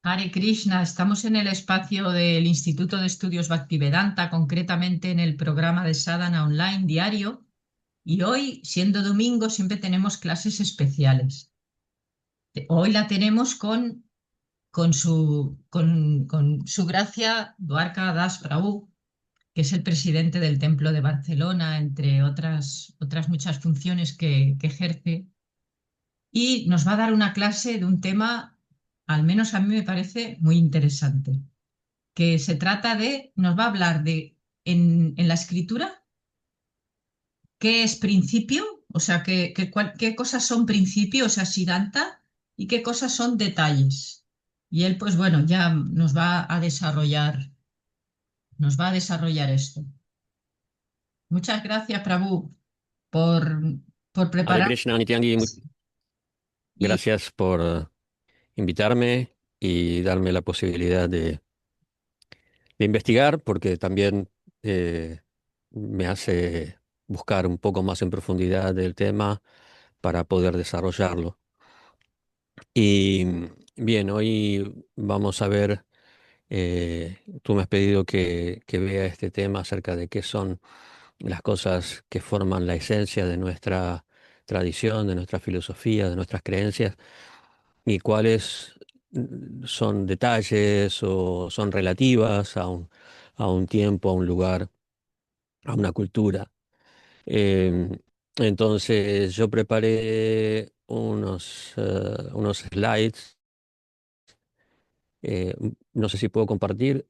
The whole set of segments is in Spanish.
Hare Krishna, estamos en el espacio del Instituto de Estudios Bhaktivedanta, concretamente en el programa de Sadhana Online diario, y hoy, siendo domingo, siempre tenemos clases especiales. Hoy la tenemos con su gracia Dwarka Das Prabhu, que es el presidente del Templo de Barcelona, entre otras muchas funciones que ejerce, y nos va a dar una clase de un tema, al menos a mí me parece muy interesante, que se trata nos va a hablar en la escritura, qué es principio, o sea, qué cosas son principio, o sea, Siddhanta, y qué cosas son detalles. Y él, pues bueno, ya nos va a desarrollar esto. Muchas gracias, Prabhu, por, por Hare preparar. Krishna, Nityangi, Y gracias por invitarme y darme la posibilidad de investigar, porque también eh, me hace buscar un poco más en profundidad del tema para poder desarrollarlo. Y bien, hoy vamos a ver, tú me has pedido que vea este tema acerca de qué son las cosas que forman la esencia de nuestra tradición, de nuestra filosofía, de nuestras creencias. Y cuáles son detalles o son relativas a un tiempo, a un lugar, a una cultura. Em, entonces yo preparé unos slides. No sé si puedo compartir.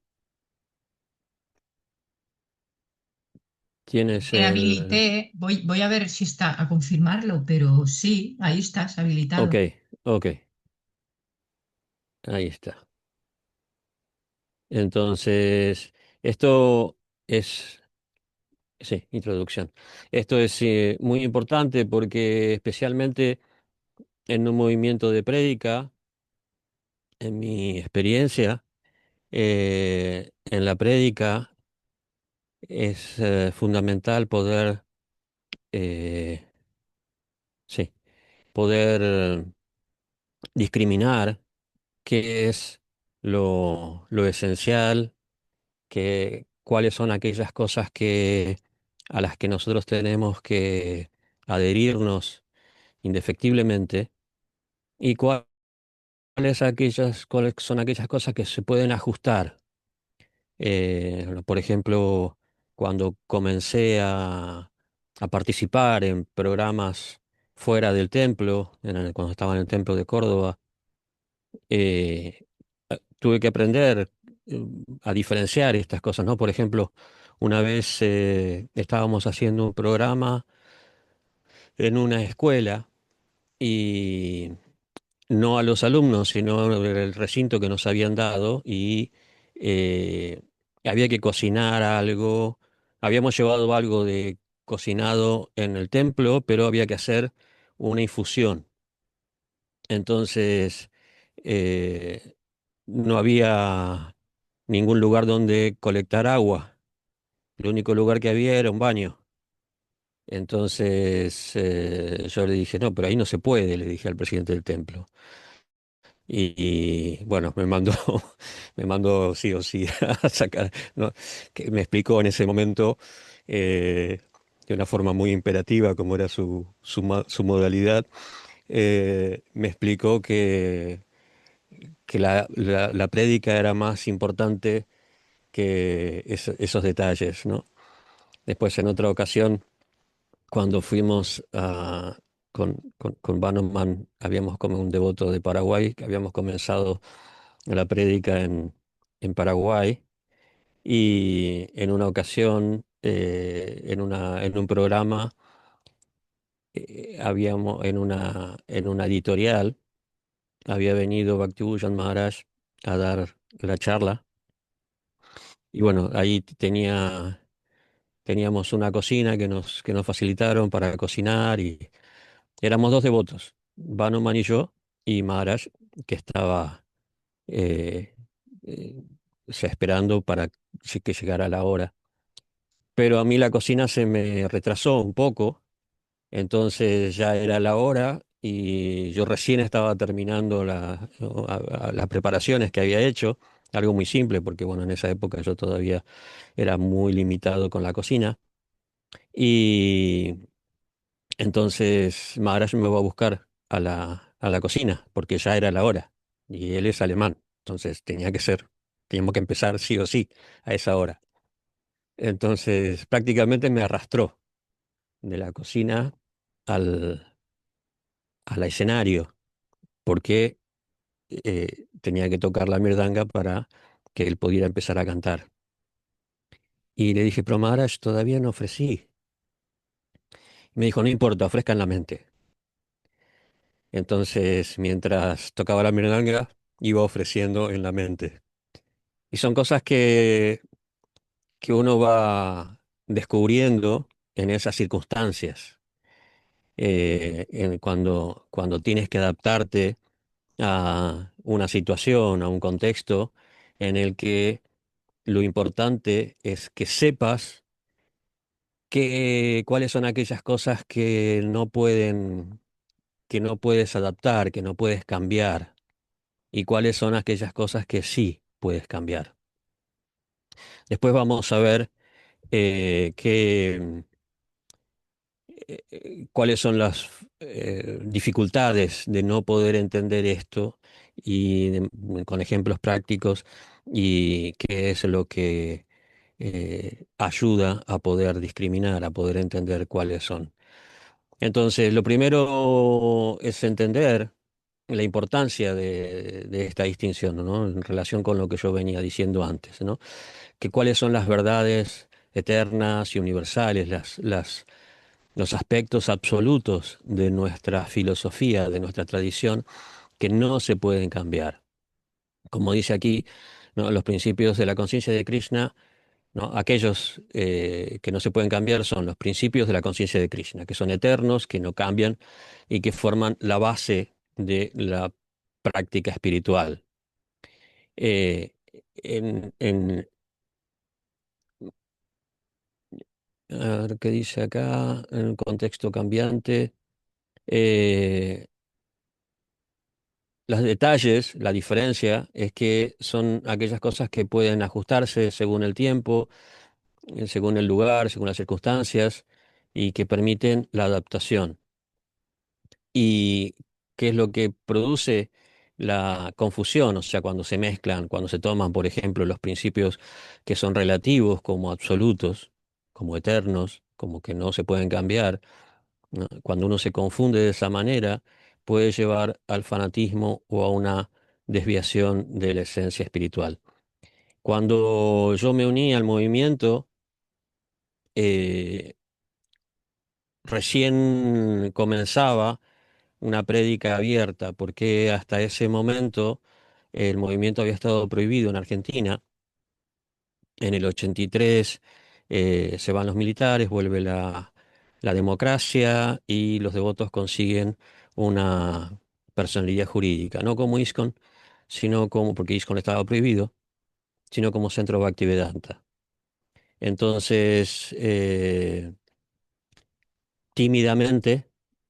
Tienes me el... habilité, voy a ver si está, a confirmarlo, pero sí, ahí estás Ok, habilitado. ok, ahí está. Entonces, esto es... Sí, introducción. Esto es muy importante porque especialmente en un movimiento de prédica, en mi experiencia, en la prédica es fundamental poder, eh, sí, poder discriminar qué es lo esencial, cuáles son aquellas cosas a las que nosotros tenemos que adherirnos indefectiblemente y cuáles son aquellas cosas que se pueden ajustar. Por ejemplo, cuando comencé a participar en programas fuera del templo, cuando estaba en el templo de Córdoba, eh, tuve que aprender a diferenciar estas cosas, ¿no? Por ejemplo, una vez estábamos haciendo un programa en una escuela y no a los alumnos, sino el recinto que nos habían dado y eh, había que cocinar algo. Habíamos llevado algo de cocinado en el templo, pero había que hacer una infusión. Entonces, eh, no había ningún lugar donde colectar agua. El único lugar que había era un baño. Entonces, yo le dije, no, pero ahí no se puede, le dije al presidente del templo. Bueno, me mandó sí o sí a sacar, ¿no? Que me explicó en ese momento de una forma muy imperativa, como era su modalidad, me explicó que la prédica era más importante que esos detalles, ¿no? Después, en otra ocasión, cuando fuimos con Bannerman, habíamos como un devoto de Paraguay, que habíamos comenzado la prédica en Paraguay y en una ocasión, en un programa, en una editorial, había venido Bhakti-Bhujan Maharaj a dar la charla y bueno, ahí teníamos una cocina que nos facilitaron para cocinar y éramos dos devotos, Bannerman y yo, y Maharaj, que estaba eh, eh, o sea, esperando para que llegara la hora. Pero a mí la cocina se me retrasó un poco, entonces ya era la hora y yo recién estaba terminando las preparaciones que había hecho, algo muy simple, porque bueno, en esa época yo todavía era muy limitado con la cocina. Y entonces Maharaj me va a buscar a la cocina, porque ya era la hora, y él es alemán, entonces teníamos que empezar sí o sí a esa hora. Entonces prácticamente me arrastró de la cocina al, al escenario, porque tenía que tocar la mirdanga para que él pudiera empezar a cantar. Y le dije, pero Maharaj, todavía no ofrecí. Me dijo, no importa, ofrezca en la mente. Entonces, mientras tocaba la mirdanga, iba ofreciendo en la mente. Y son cosas que uno va descubriendo en esas circunstancias, cuando tienes que adaptarte a una situación, a un contexto en el que lo importante es que sepas cuáles son aquellas cosas que no puedes adaptar, que no puedes cambiar, y cuáles son aquellas cosas que sí puedes cambiar. Después vamos a ver cuáles son las dificultades de no poder entender esto con ejemplos prácticos, y qué es lo que ayuda a poder discriminar, a poder entender cuáles son. Entonces, lo primero es entender la importancia de esta distinción, ¿no? En relación con lo que yo venía diciendo antes, ¿no? Que cuáles son las verdades eternas y universales, los aspectos absolutos de nuestra filosofía, de nuestra tradición, que no se pueden cambiar. Como dice aquí, ¿no? Los principios de la conciencia de Krishna, ¿no? Aquellos que no se pueden cambiar son los principios de la conciencia de Krishna, que son eternos, que no cambian y que forman la base de la práctica espiritual. Eh, en, a ver qué dice acá, en un contexto cambiante. eh, Los detalles, la diferencia es que son aquellas cosas que pueden ajustarse según el tiempo, según el lugar, según las circunstancias, y que permiten la adaptación. ¿Y qué es lo que produce la confusión? O sea, cuando se mezclan, cuando se toman, por ejemplo, los principios que son relativos como absolutos, como eternos, como que no se pueden cambiar, ¿no? Cuando uno se confunde de esa manera, puede llevar al fanatismo o a una desviación de la esencia espiritual. Cuando yo me uní al movimiento, eh, recién comenzaba una prédica abierta, porque hasta ese momento el movimiento había estado prohibido en Argentina. En el 83 se van los militares, vuelve la democracia, y los devotos consiguen una personalidad jurídica, no como ISKCON, porque ISKCON estaba prohibido, sino como Centro Bhaktivedanta. Entonces, tímidamente,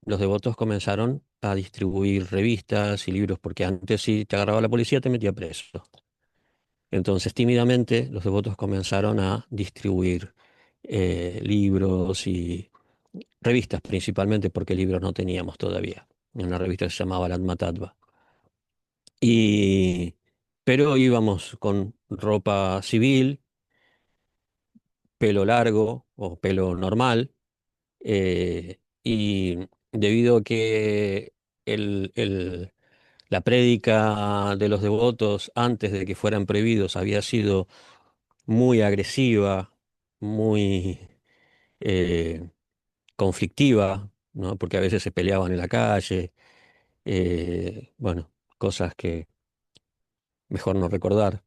los devotos comenzaron a distribuir revistas y libros, porque antes si te agarraba la policía te metía preso. Entonces, tímidamente, los devotos comenzaron a distribuir libros y revistas, principalmente porque libros no teníamos todavía. Una revista que se llamaba el Tattva. Y, pero íbamos con ropa civil, pelo largo o pelo normal, y debido a que la prédica de los devotos antes de que fueran prohibidos había sido muy agresiva, muy eh, conflictiva, ¿no? Porque a veces se peleaban en la calle, bueno, cosas que mejor no recordar.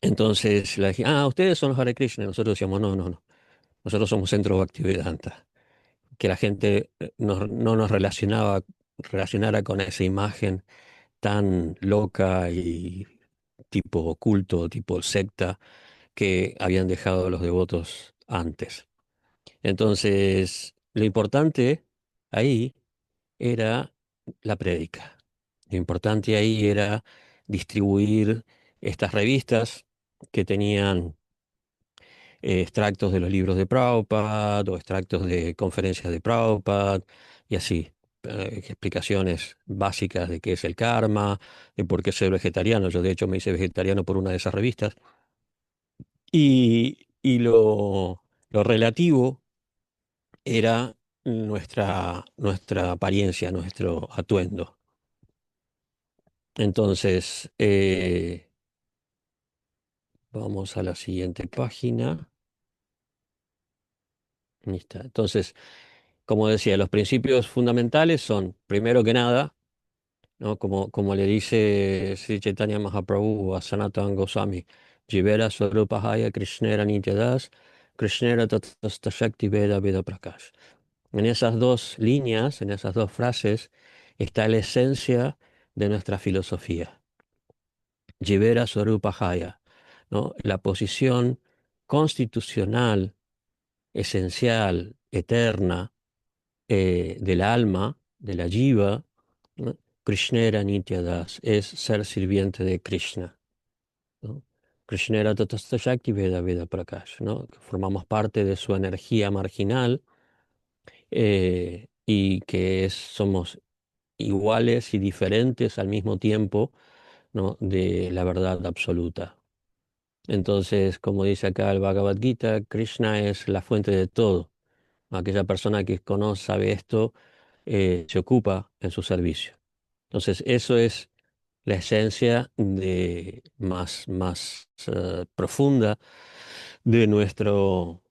Entonces le dije, ustedes son los Hare Krishna. Nosotros decíamos, no, no, no, nosotros somos Centro Bhaktivedanta. Que la gente no nos relacionara con esa imagen tan loca y tipo culto, tipo secta, que habían dejado los devotos antes. Entonces, lo importante ahí era la prédica. Lo importante ahí era distribuir estas revistas que tenían extractos de los libros de Prabhupada o extractos de conferencias de Prabhupada y así. Explicaciones básicas de qué es el karma, de por qué ser vegetariano. Yo de hecho me hice vegetariano por una de esas revistas. Y lo relativo era nuestra apariencia, nuestro atuendo. Entonces, vamos a la siguiente página. Ahí está. Entonces, como decía, los principios fundamentales son, primero que nada, ¿no? Como le dice Sri Chaitanya Mahaprabhu a Sanatana Goswami, Jivera Swarupahaya Krishnera Nityadas, Krishnera Tatastha Shakti Veda Veda Prakash. En esas dos líneas, en esas dos frases, está la esencia de nuestra filosofía. Jivera Swarupahaya, ¿no? La posición constitucional, esencial, eterna del alma, de la jiva, ¿no? Krishnera Nityadas, es ser sirviente de Krishna, ¿no? Krishnera Tatastha Shakti Veda Veda Prakash, ¿no? Que formamos parte de su energía marginal y que somos iguales y diferentes al mismo tiempo, ¿no? De la verdad absoluta. Entonces, como dice acá el Bhagavad Gita, Krishna es la fuente de todo. Aquella persona que conoce, sabe esto, se ocupa en su servicio. Entonces, eso es la esencia más profunda de nuestro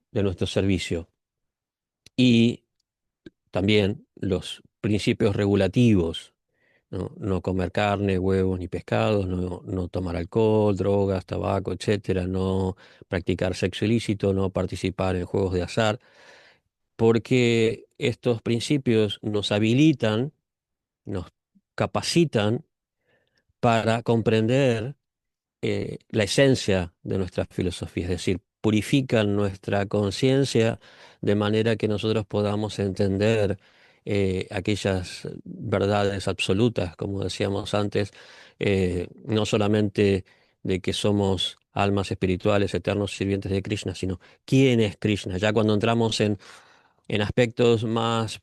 servicio. Y también los principios regulativos, ¿no? No comer carne, huevos ni pescados, no tomar alcohol, drogas, tabaco, etcétera, no practicar sexo ilícito, no participar en juegos de azar, porque estos principios nos habilitan, nos capacitan para comprender la esencia de nuestra filosofía, es decir, purifican nuestra conciencia de manera que nosotros podamos entender aquellas verdades absolutas, como decíamos antes, no solamente de que somos almas espirituales, eternos sirvientes de Krishna, sino quién es Krishna. Ya cuando entramos en aspectos más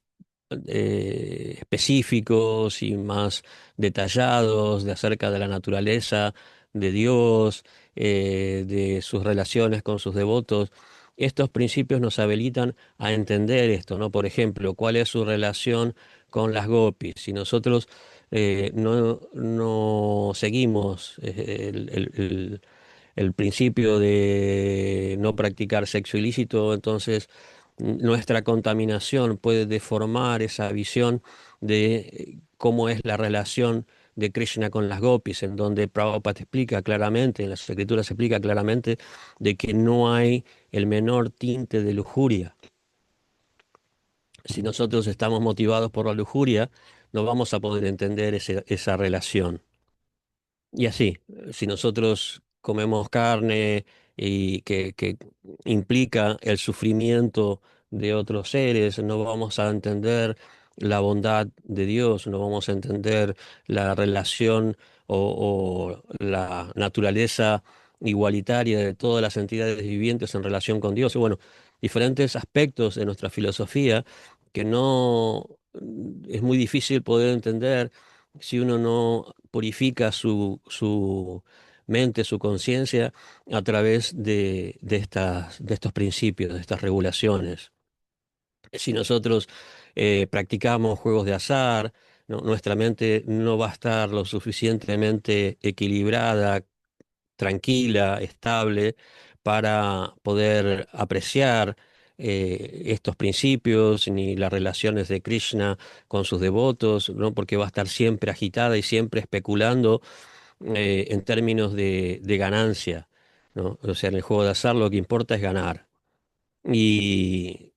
específicos y más detallados de acerca de la naturaleza de Dios, de sus relaciones con sus devotos. Estos principios nos habilitan a entender esto, ¿no? Por ejemplo, cuál es su relación con las gopis. Si nosotros no seguimos el principio de no practicar sexo ilícito, entonces nuestra contaminación puede deformar esa visión de cómo es la relación de Krishna con las gopis, en donde Prabhupada explica claramente, en las escrituras se explica claramente de que no hay el menor tinte de lujuria. Si nosotros estamos motivados por la lujuria, no vamos a poder entender esa relación. Y así, si nosotros comemos carne y que implica el sufrimiento de otros seres, no vamos a entender la bondad de Dios, no vamos a entender la relación o la naturaleza igualitaria de todas las entidades vivientes en relación con Dios. Y bueno, diferentes aspectos de nuestra filosofía que no es muy difícil poder entender si uno no purifica su mente, su conciencia, a través de estos principios, de estas regulaciones. Si nosotros practicamos juegos de azar, nuestra mente no va a estar lo suficientemente equilibrada, tranquila, estable, para poder apreciar estos principios ni las relaciones de Krishna con sus devotos, ¿no? Porque va a estar siempre agitada y siempre especulando en términos de ganancia, ¿no? O sea, en el juego de azar lo que importa es ganar, y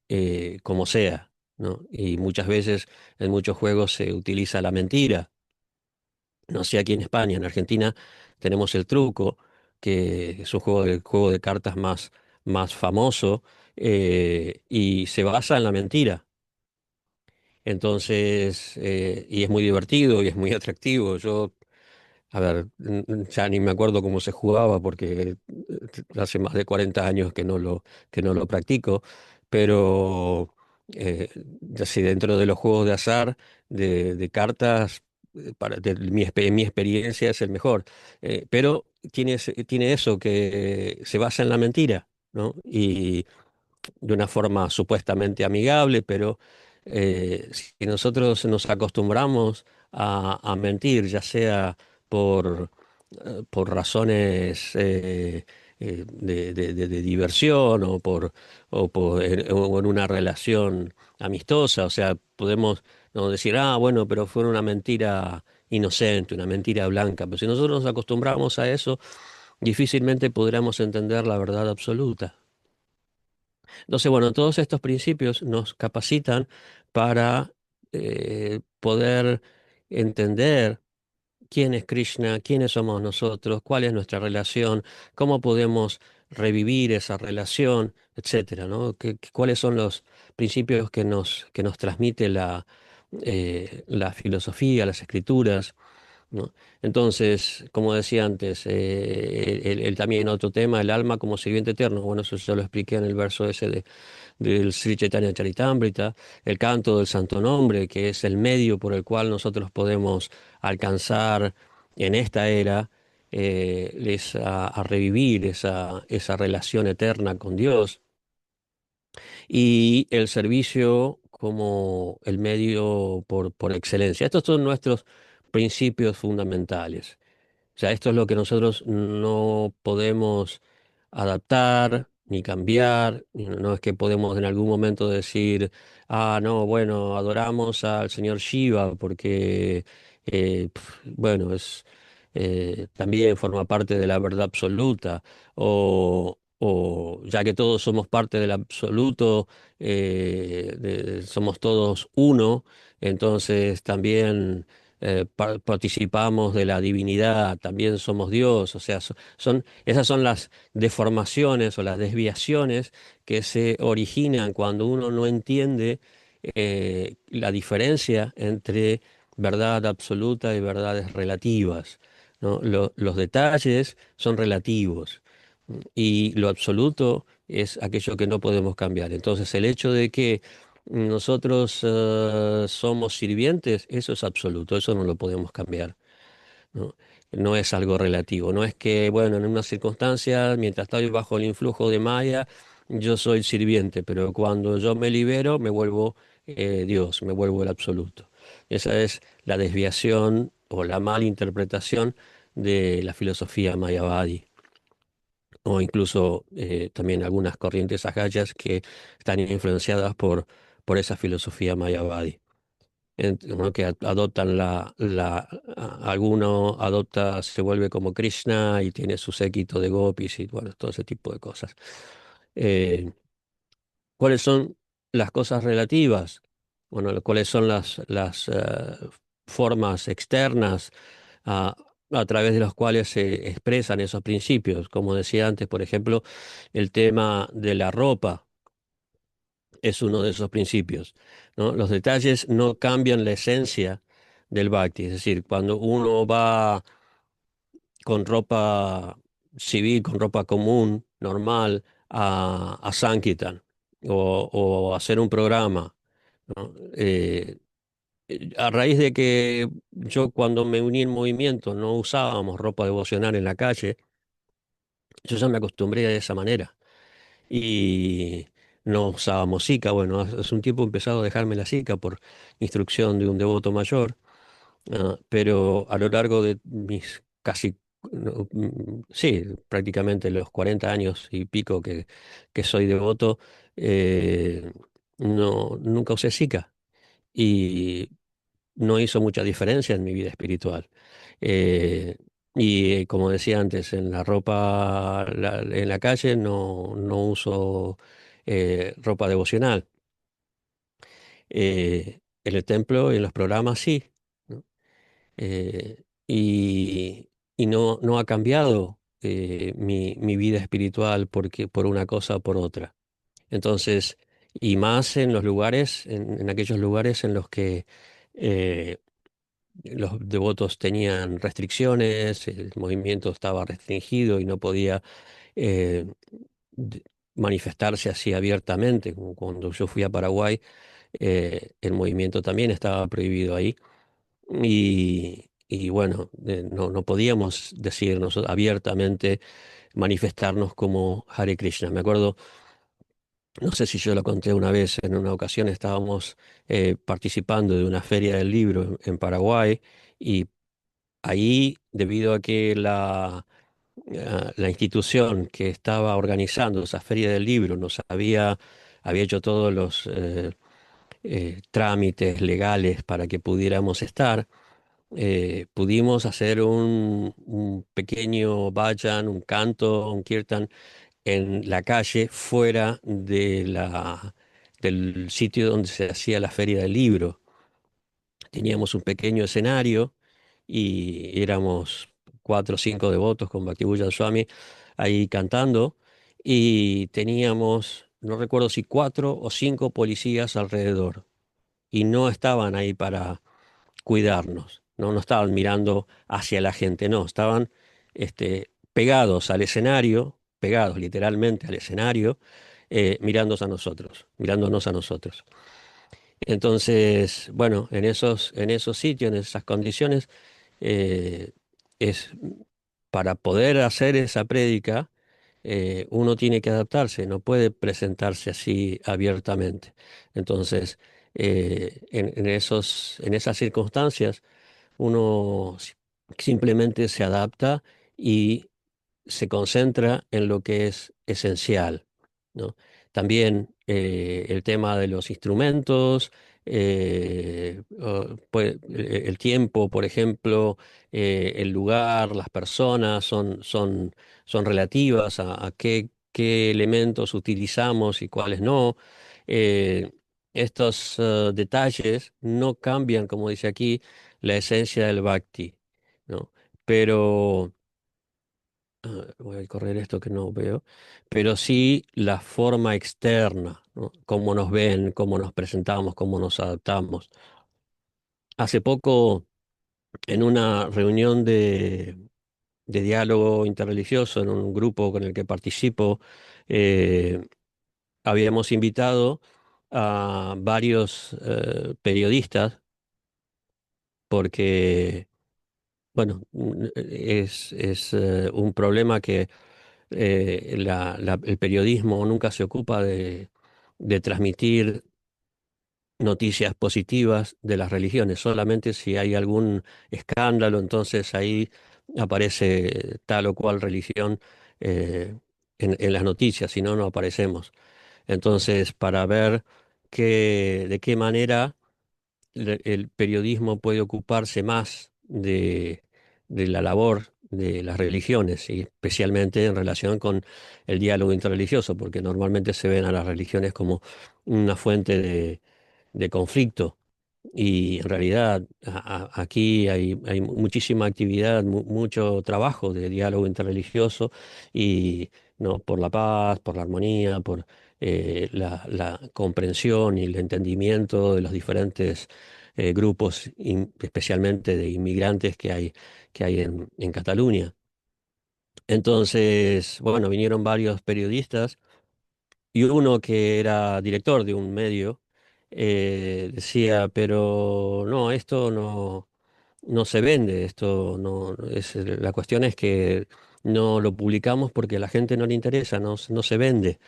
como sea, ¿no? Y muchas veces en muchos juegos se utiliza la mentira. No sé aquí en España, en Argentina tenemos el truco, que es el juego de cartas más famoso, y se basa en la mentira. Entonces, y es muy divertido y es muy atractivo. Yo, a ver, ya ni me acuerdo cómo se jugaba porque hace más de 40 años que no lo practico, pero ya sé, dentro de los juegos de azar, de cartas, mi experiencia es el mejor. Pero tiene eso que se basa en la mentira, ¿no? Y de una forma supuestamente amigable, pero si nosotros nos acostumbramos a mentir, ya sea por, por razones de diversión o en una relación amistosa, o sea, podemos no decir, ah, bueno, pero fue una mentira inocente, una mentira blanca, pero si nosotros nos acostumbramos a eso, difícilmente podremos entender la verdad absoluta. Entonces, bueno, todos estos principios nos capacitan para poder entender quién es Krishna, quiénes somos nosotros, cuál es nuestra relación, cómo podemos revivir esa relación, etcétera, ¿no? Cuáles son los principios que nos transmite la filosofía, las escrituras, ¿no? Entonces, como decía antes, también otro tema, el alma como sirviente eterno. Bueno, eso ya lo expliqué en el verso ese del Sri Chaitanya Charitamrita, el canto del Santo Nombre, que es el medio por el cual nosotros podemos alcanzar en esta era a revivir esa relación eterna con Dios, y el servicio como el medio por excelencia. Estos son nuestros principios fundamentales. O sea, esto es lo que nosotros no podemos adaptar ni cambiar. No es que podemos en algún momento decir, ah, no, bueno, adoramos al señor Shiva porque, bueno, también forma parte de la verdad absoluta. O ya que todos somos parte del absoluto, somos todos uno, entonces también participamos de la divinidad, también somos Dios, o sea, esas son las deformaciones o las desviaciones que se originan cuando uno no entiende la diferencia entre verdad absoluta y verdades relativas, ¿no? Los detalles son relativos y lo absoluto es aquello que no podemos cambiar. Entonces, el hecho de que nosotros somos sirvientes, eso es absoluto, eso no lo podemos cambiar, ¿no? No es algo relativo, no es que, bueno, en una circunstancia, mientras estoy bajo el influjo de Maya, yo soy sirviente, pero cuando yo me libero, me vuelvo Dios, me vuelvo el absoluto. Esa es la desviación o la mala interpretación de la filosofía mayavadi, o incluso también algunas corrientes agayas que están influenciadas por esa filosofía mayavadi. ¿No? Que adoptan alguno adopta, se vuelve como Krishna y tiene su séquito de gopis y bueno, todo ese tipo de cosas. Eh, ¿Cuáles son las cosas relativas? Bueno, cuáles son las formas externas a, a través de las cuales se expresan esos principios. Como decía antes, por ejemplo, el tema de la ropa es uno de esos principios, ¿no? Los detalles no cambian la esencia del bhakti, es decir, cuando uno va con ropa civil, con ropa común, normal, a Sankirtan o a hacer un programa, ¿no? A raíz de que yo cuando me uní en movimiento no usábamos ropa devocional en la calle, yo ya me acostumbré a esa manera y no usábamos sica. Bueno, hace un tiempo he empezado a dejarme la sica por instrucción de un devoto mayor, pero a lo largo de mis casi, no, sí, prácticamente los 40 años y pico que soy devoto, nunca usé sica y no hizo mucha diferencia en mi vida espiritual. Eh, como decía antes, en la ropa, en la calle no uso ropa devocional. En el templo, en los programas sí, ¿no? Y no ha cambiado mi vida espiritual por una cosa o por otra. Entonces, y más en los lugares, en aquellos lugares en los que eh, los devotos tenían restricciones, el movimiento estaba restringido y no podía eh, de- manifestarse así abiertamente, como cuando yo fui a Paraguay, el movimiento también estaba prohibido ahí. Y bueno, no podíamos decirnos abiertamente, manifestarnos como Hare Krishna. Me acuerdo, no sé si yo lo conté una vez, en una ocasión estábamos participando de una feria del libro en Paraguay y ahí, debido a que la institución que estaba organizando esa feria del libro había hecho todos los trámites legales para que pudiéramos estar, pudimos hacer un pequeño vayan, un canto, un kirtan en la calle fuera del sitio donde se hacía la feria del libro. Teníamos un pequeño escenario y éramos 4 o 5 devotos con Bhakti Swami ahí cantando y teníamos, no recuerdo si 4 o 5 policías alrededor y no estaban ahí para cuidarnos, no estaban mirando hacia la gente, no, estaban pegados al escenario, pegados literalmente al escenario, mirándonos a nosotros. Entonces, bueno, en esos sitios, en esas condiciones, eh, es para poder hacer esa prédica, uno tiene que adaptarse, no puede presentarse así abiertamente. Entonces, en esas circunstancias, uno simplemente se adapta y se concentra en lo que es esencial, ¿no? También el tema de los instrumentos, el tiempo, por ejemplo, el lugar, las personas son relativas a qué elementos utilizamos y cuáles no. Eh, Estos detalles no cambian, como dice aquí, la esencia del bhakti, ¿no? Pero voy a correr esto que no veo, pero sí la forma externa, ¿no? Cómo nos ven, cómo nos presentamos, cómo nos adaptamos. Hace poco, en una reunión de diálogo interreligioso, en un grupo con el que participo, eh, habíamos invitado a varios periodistas porque, bueno, es un problema que el periodismo nunca se ocupa de transmitir noticias positivas de las religiones, solamente si hay algún escándalo, entonces ahí aparece tal o cual religión en las noticias, si no, no aparecemos. Entonces, para ver de qué manera el periodismo puede ocuparse más de la labor de las religiones, y especialmente en relación con el diálogo interreligioso, porque normalmente se ven a las religiones como una fuente de conflicto. Y en realidad aquí hay muchísima actividad, mucho trabajo de diálogo interreligioso y no por la paz, por la armonía, por la comprensión y el entendimiento de los diferentes grupos, especialmente de inmigrantes que hay en Cataluña. Entonces, bueno, vinieron varios periodistas y uno que era director de un medio decía, pero no, esto no se vende, esto no la cuestión es que no lo publicamos porque a la gente no le interesa, no se vende.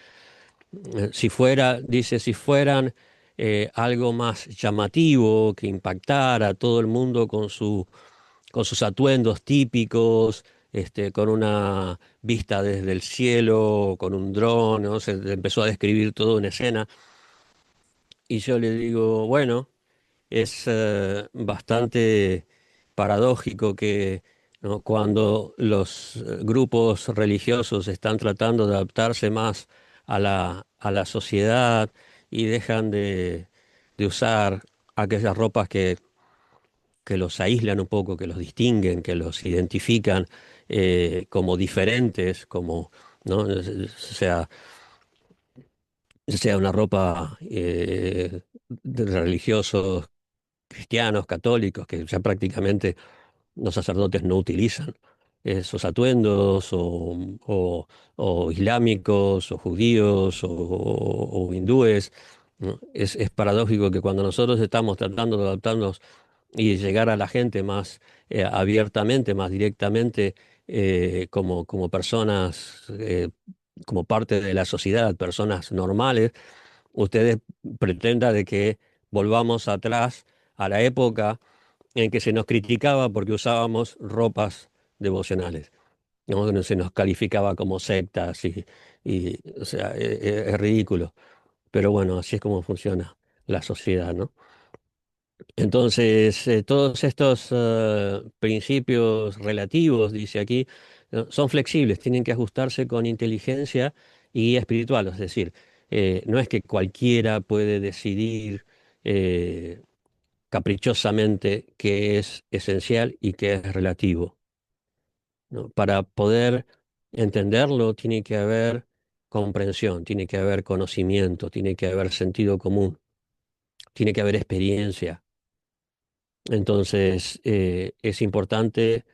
Si fuera, dice, si fueran algo más llamativo, que impactara a todo el mundo con sus atuendos típicos, con una vista desde el cielo, con un dron, ¿no? Se empezó a describir toda una escena. Y yo le digo, bueno, es bastante paradójico que, ¿no? Cuando los grupos religiosos están tratando de adaptarse más a la sociedad y dejan de usar aquellas ropas que los aíslan un poco, que los distinguen, que los identifican como diferentes, como, ¿no? O sea, sea una ropa de religiosos cristianos, católicos, que ya prácticamente los sacerdotes no utilizan esos atuendos, o islámicos, o judíos, o hindúes, ¿no? Es paradójico que cuando nosotros estamos tratando de adaptarnos y llegar a la gente más abiertamente, más directamente, como personas, como parte de la sociedad, personas normales, ustedes pretendan de que volvamos atrás a la época en que se nos criticaba porque usábamos ropas devocionales, ¿no? Que se nos calificaba como sectas o sea, es ridículo. Pero bueno, así es como funciona la sociedad, ¿no? Entonces, todos estos principios relativos, dice aquí, ¿no? Son flexibles, tienen que ajustarse con inteligencia y guía espiritual. Es decir, no es que cualquiera puede decidir caprichosamente qué es esencial y qué es relativo, ¿no? Para poder entenderlo, tiene que haber comprensión, tiene que haber conocimiento, tiene que haber sentido común, tiene que haber experiencia. Entonces, es importante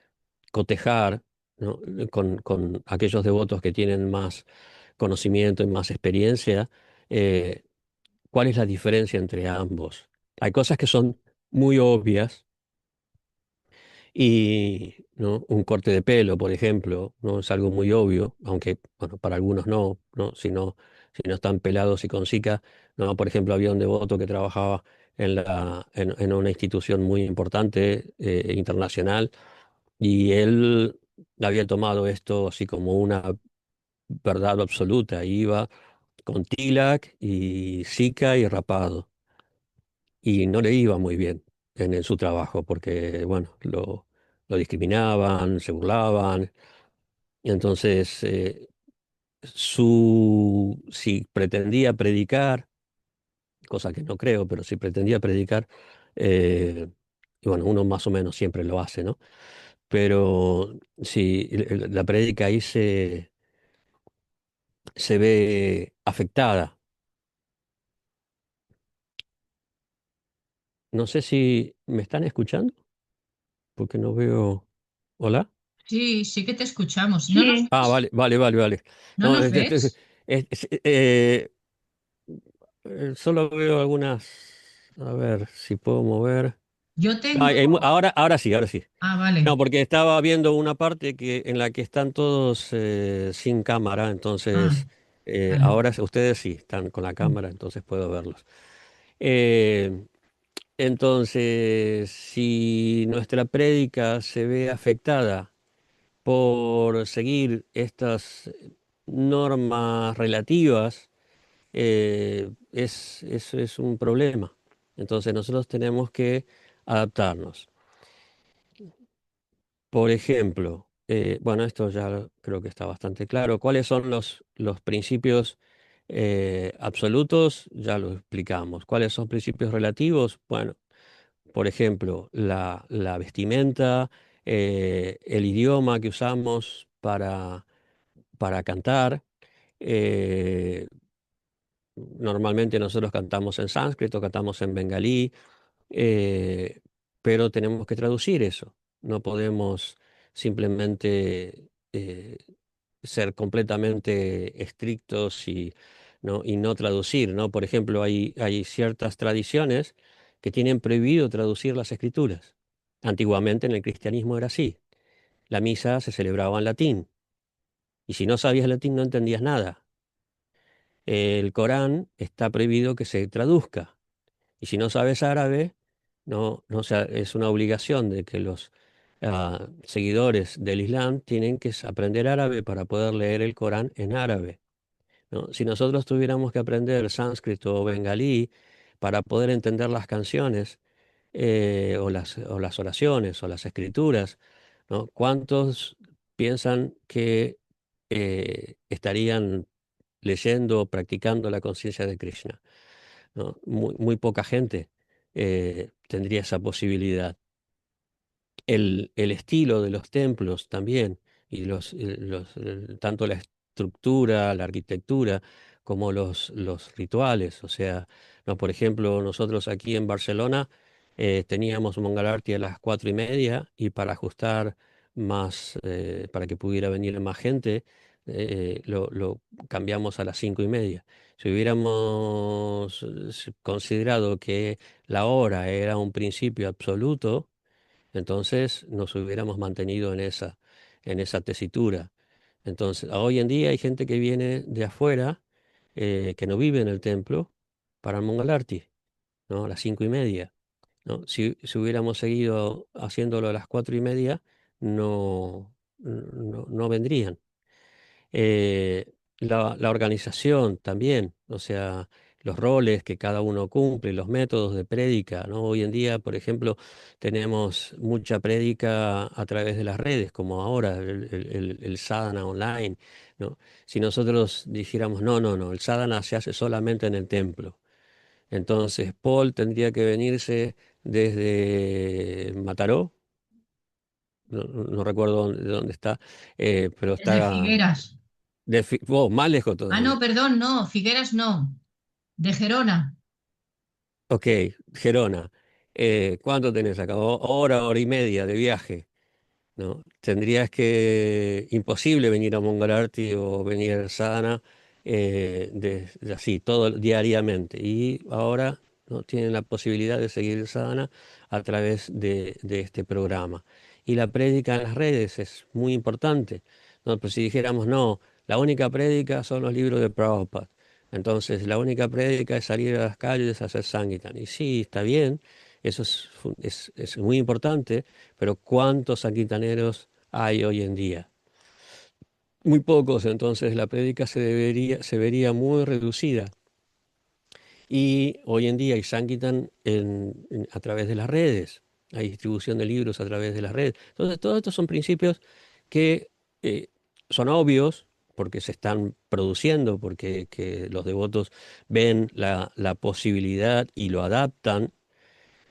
cotejar, ¿no? Con aquellos devotos que tienen más conocimiento y más experiencia, eh, cuál es la diferencia entre ambos. Hay cosas que son muy obvias y, ¿no? Un corte de pelo, por ejemplo, no es algo muy obvio, aunque bueno, para algunos no, ¿no? Si no están pelados y con zika, ¿no? Por ejemplo, había un devoto que trabajaba en una institución muy importante, internacional, y él había tomado esto así como una verdad absoluta. Iba con tilak y zika y rapado, y no le iba muy bien en su trabajo porque, bueno, lo discriminaban, se burlaban. Y entonces, si pretendía predicar, cosa que no creo, pero si pretendía predicar, eh, y bueno, uno más o menos siempre lo hace, ¿no? Pero si la prédica ahí se ve afectada. No sé si me están escuchando, porque no veo. ¿Hola? Sí, sí que te escuchamos. ¿No nos Sí, Ah, ves? vale, vale, vale, vale. ¿No No, nos ves? es- es- eh, solo veo algunas. A ver si puedo mover. Yo Ah, tengo... ahora sí, ahora sí. Ah, No, vale. porque estaba viendo una parte en la que están todos sin cámara, Ah, entonces vale. ahora ustedes sí están con la cámara, entonces puedo verlos. Eh, entonces, si nuestra prédica se ve afectada por seguir estas normas relativas, eso es un problema. Entonces nosotros tenemos que adaptarnos. Por ejemplo, bueno, esto ya creo que está bastante claro. ¿Cuáles son los principios absolutos? Ya lo explicamos. ¿Cuáles son principios relativos? Bueno, por ejemplo, la vestimenta, el idioma que usamos para cantar. eh, Normalmente nosotros cantamos en sánscrito, cantamos en bengalí, eh, pero tenemos que traducir eso. No podemos simplemente ser completamente estrictos y no traducir, ¿no? Por ejemplo, hay ciertas tradiciones que tienen prohibido traducir las escrituras. Antiguamente en el cristianismo era así. La misa se celebraba en latín y si no sabías latín no entendías nada. El Corán está prohibido que se traduzca. Y si no sabes árabe, no, o sea, es una obligación de que los seguidores del Islam tienen que aprender árabe para poder leer el Corán en árabe, ¿no? Si nosotros tuviéramos que aprender sánscrito o bengalí para poder entender las canciones, o las oraciones o las escrituras, ¿no? ¿Cuántos piensan que estarían leyendo o practicando la conciencia de Krishna? ¿No? Muy poca gente tendría esa posibilidad. El estilo de los templos también, y tanto la estructura, la arquitectura, como los rituales. O sea, no, por ejemplo, nosotros aquí en Barcelona teníamos Mongalarti a las 4:30 y para ajustar más, para que pudiera venir más gente, lo cambiamos a las 5:30. Si hubiéramos considerado que la hora era un principio absoluto, entonces nos hubiéramos mantenido en esa tesitura. Entonces, hoy en día hay gente que viene de afuera, que no vive en el templo, para el Mongalarti, ¿no? A las 5:30, ¿no? Si hubiéramos seguido haciéndolo a las 4:30, no vendrían. La organización también, o sea, los roles que cada uno cumple, los métodos de prédica, ¿no? Hoy en día, por ejemplo, tenemos mucha prédica a través de las redes, como ahora el sadhana online, ¿no? Si nosotros dijéramos, no, no, no, el sadhana se hace solamente en el templo, entonces Paul tendría que venirse desde Mataró, no recuerdo dónde está, pero Desde está Figueras. más lejos Ah, no, todavía. perdón, no, Figueras no, de Gerona. Ok, Gerona, ¿cuánto tenés acá? Hora y media de viaje, ¿no? Tendrías que, imposible venir a Mongalarti o venir a Sadhana así, diariamente. Y ahora no tienen la posibilidad de seguir el Sadhana a través de este programa. Y la prédica en las redes es muy importante, ¿no? Pues si dijéramos, no, la única prédica son los libros de Prabhupada. Entonces, la única prédica es salir a las calles a hacer Sankirtan. Y sí, está bien, eso es muy importante, pero ¿cuántos sanquitaneros hay hoy en día? Muy pocos, entonces la prédica se vería muy reducida. Y hoy en día hay Sankitan a través de las redes, hay distribución de libros a través de las redes. Entonces, todos estos son principios que eh, son obvios porque se están produciendo, porque que los devotos ven la posibilidad y lo adaptan,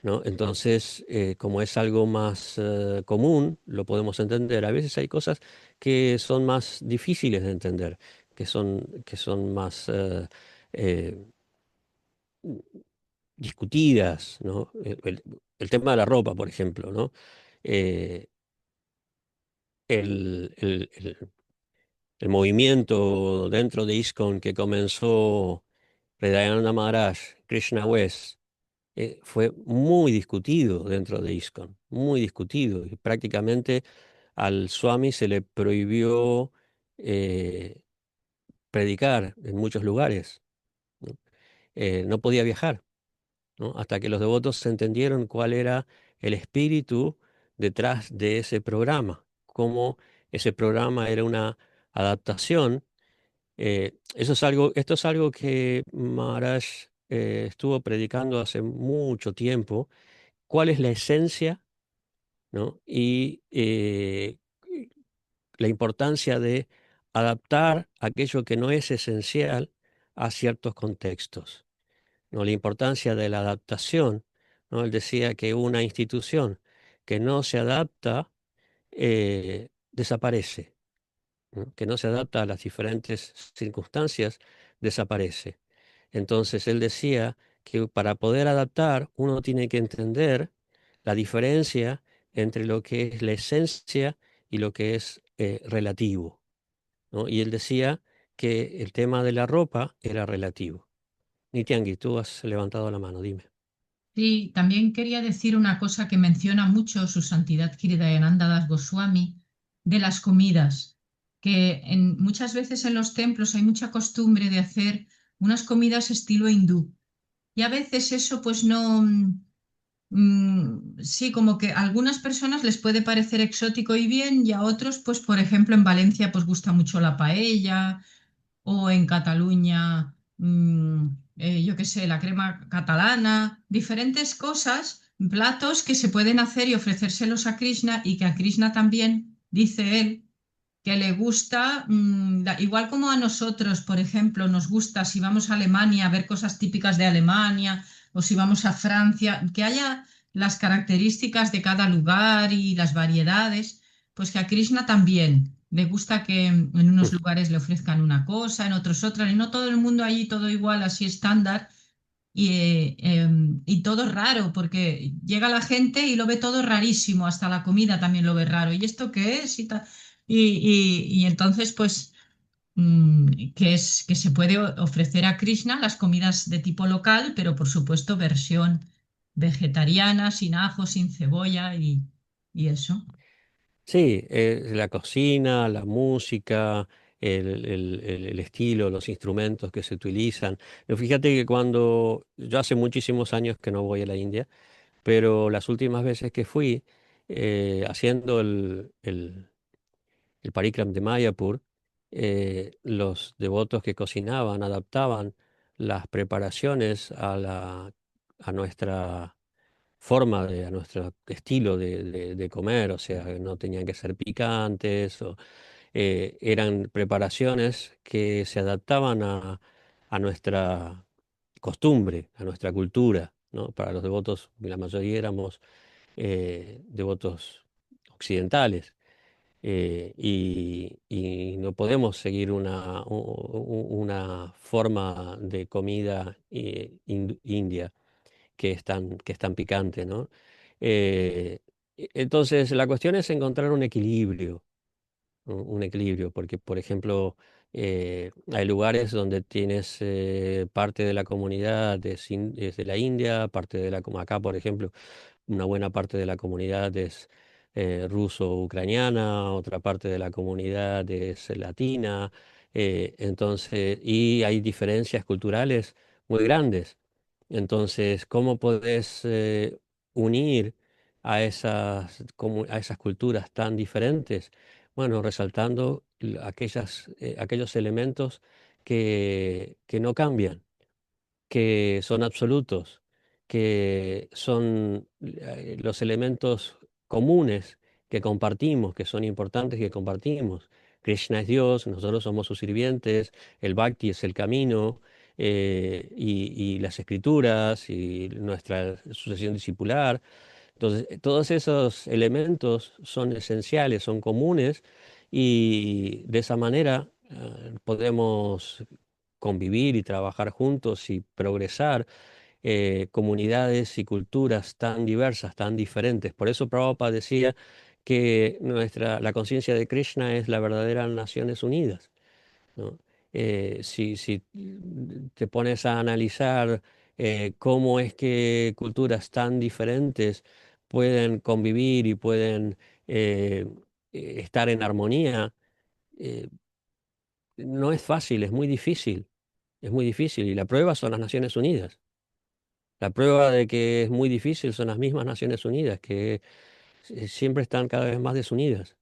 ¿no? Entonces, como es algo más común, lo podemos entender. A veces hay cosas que son más difíciles de entender, que son más eh, discutidas, ¿no? El tema de la ropa, por ejemplo, ¿no? Eh, el movimiento dentro de ISKCON que comenzó Hridayananda Maharaj, Krishna West, fue muy discutido dentro de ISKCON, muy discutido. Y prácticamente al Swami se le prohibió eh, predicar en muchos lugares, ¿no? No podía viajar, ¿no? Hasta que los devotos entendieron cuál era el espíritu detrás de ese programa, cómo ese programa era una adaptación. Esto es algo que Maharaj estuvo predicando hace mucho tiempo. ¿Cuál es la esencia, ¿no? Y la importancia de adaptar aquello que no es esencial a ciertos contextos, ¿no? La importancia de la adaptación, ¿no? Él decía que una institución que no se adapta desaparece, ¿no? Que no se adapta a las diferentes circunstancias, desaparece. Entonces él decía que para poder adaptar uno tiene que entender la diferencia entre lo que es la esencia y lo que es relativo, ¿no? Y él decía que el tema de la ropa era relativo. Nitiangi, tú has levantado la mano, dime. Sí, también quería decir una cosa que menciona mucho su santidad Hridayananda Das Goswami de las comidas, que muchas veces en los templos hay mucha costumbre de hacer unas comidas estilo hindú y a veces eso pues no, sí, como que a algunas personas les puede parecer exótico y bien y a otros pues por ejemplo en Valencia pues gusta mucho la paella o en Cataluña, yo qué sé, la crema catalana, diferentes cosas, platos que se pueden hacer y ofrecérselos a Krishna y que a Krishna también, dice él, que le gusta, igual como a nosotros, por ejemplo, nos gusta si vamos a Alemania a ver cosas típicas de Alemania o si vamos a Francia, que haya las características de cada lugar y las variedades, pues que a Krishna también. Le gusta que en unos lugares le ofrezcan una cosa, en otros otra, y no todo el mundo allí todo igual, así estándar. Y todo raro, porque llega la gente y lo ve todo rarísimo, hasta la comida también lo ve raro. ¿Y esto qué es? Y entonces, pues, que es que se puede ofrecer a Krishna las comidas de tipo local, pero por supuesto versión vegetariana, sin ajo, sin cebolla y eso. Sí, la cocina, la música, el estilo, los instrumentos que se utilizan. Pero fíjate que cuando yo hace muchísimos años que no voy a la India, pero las últimas veces que fui, haciendo el Parikram de Mayapur, los devotos que cocinaban adaptaban las preparaciones a nuestra forma, a nuestro estilo de comer, o sea, no tenían que ser picantes, eran preparaciones que se adaptaban a nuestra costumbre, a nuestra cultura, ¿no? Para los devotos, la mayoría éramos devotos occidentales. Y no podemos seguir una forma de comida india que es tan picante, ¿no? Eh, entonces, la cuestión es encontrar un equilibrio, un equilibrio, porque, por ejemplo, hay lugares donde tienes parte de la comunidad es de la India, parte de como acá, por ejemplo, una buena parte de la comunidad es ruso-ucraniana, otra parte de la comunidad es latina, entonces, y hay diferencias culturales muy grandes. Entonces, ¿cómo podés unir a esas culturas tan diferentes? Bueno, resaltando aquellos elementos que no cambian, que son absolutos, que son los elementos comunes que compartimos, que son importantes que compartimos. Krishna es Dios, nosotros somos sus sirvientes, el Bhakti es el camino, y las escrituras y nuestra sucesión discipular. Entonces, todos esos elementos son esenciales, son comunes y de esa manera podemos convivir y trabajar juntos y progresar comunidades y culturas tan diversas, tan diferentes. Por eso Prabhupada decía que la conciencia de Krishna es la verdadera Naciones Unidas, ¿no? Si te pones a analizar cómo es que culturas tan diferentes pueden convivir y pueden eh, estar en armonía, eh, no es fácil, es muy difícil. Y la prueba son las Naciones Unidas. La prueba de que es muy difícil son las mismas Naciones Unidas, que siempre están cada vez más desunidas,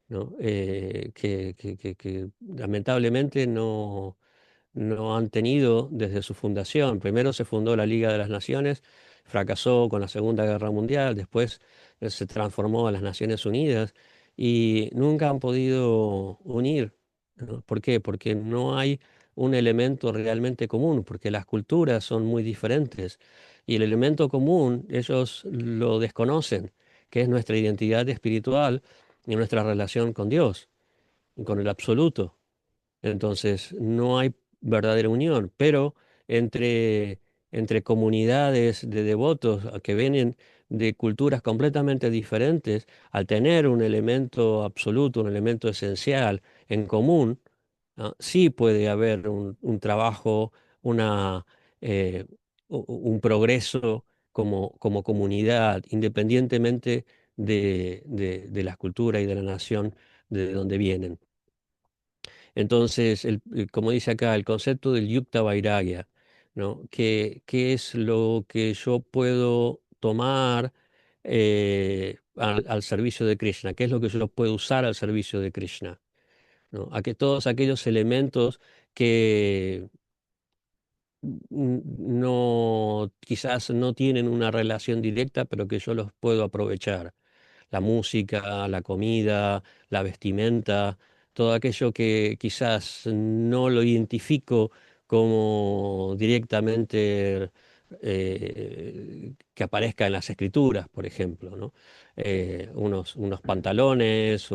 ¿no? Que lamentablemente no han tenido desde su fundación. Primero se fundó la Liga de las Naciones, fracasó con la Segunda Guerra Mundial, después se transformó a las Naciones Unidas y nunca han podido unir, ¿no? ¿Por qué? Porque no hay un elemento realmente común, porque las culturas son muy diferentes y el elemento común ellos lo desconocen, que es nuestra identidad espiritual y nuestra relación con Dios, y con el absoluto. Entonces, no hay verdadera unión, pero entre, entre comunidades de devotos que vienen de culturas completamente diferentes, al tener un elemento absoluto, un elemento esencial en común, sí puede haber un trabajo, una, eh, un progreso como comunidad, independientemente de la cultura y de la nación de donde vienen. Entonces, como dice acá, el concepto del yukta vairagya, ¿no? ¿Qué es lo que yo puedo tomar al servicio de Krishna? ¿Qué es lo que yo puedo usar al servicio de Krishna? ¿No? A que todos aquellos elementos que no, quizás no tienen una relación directa, pero que yo los puedo aprovechar. La música, la comida, la vestimenta, todo aquello que quizás no lo identifico como directamente que aparezca en las escrituras, por ejemplo, ¿no? Unos pantalones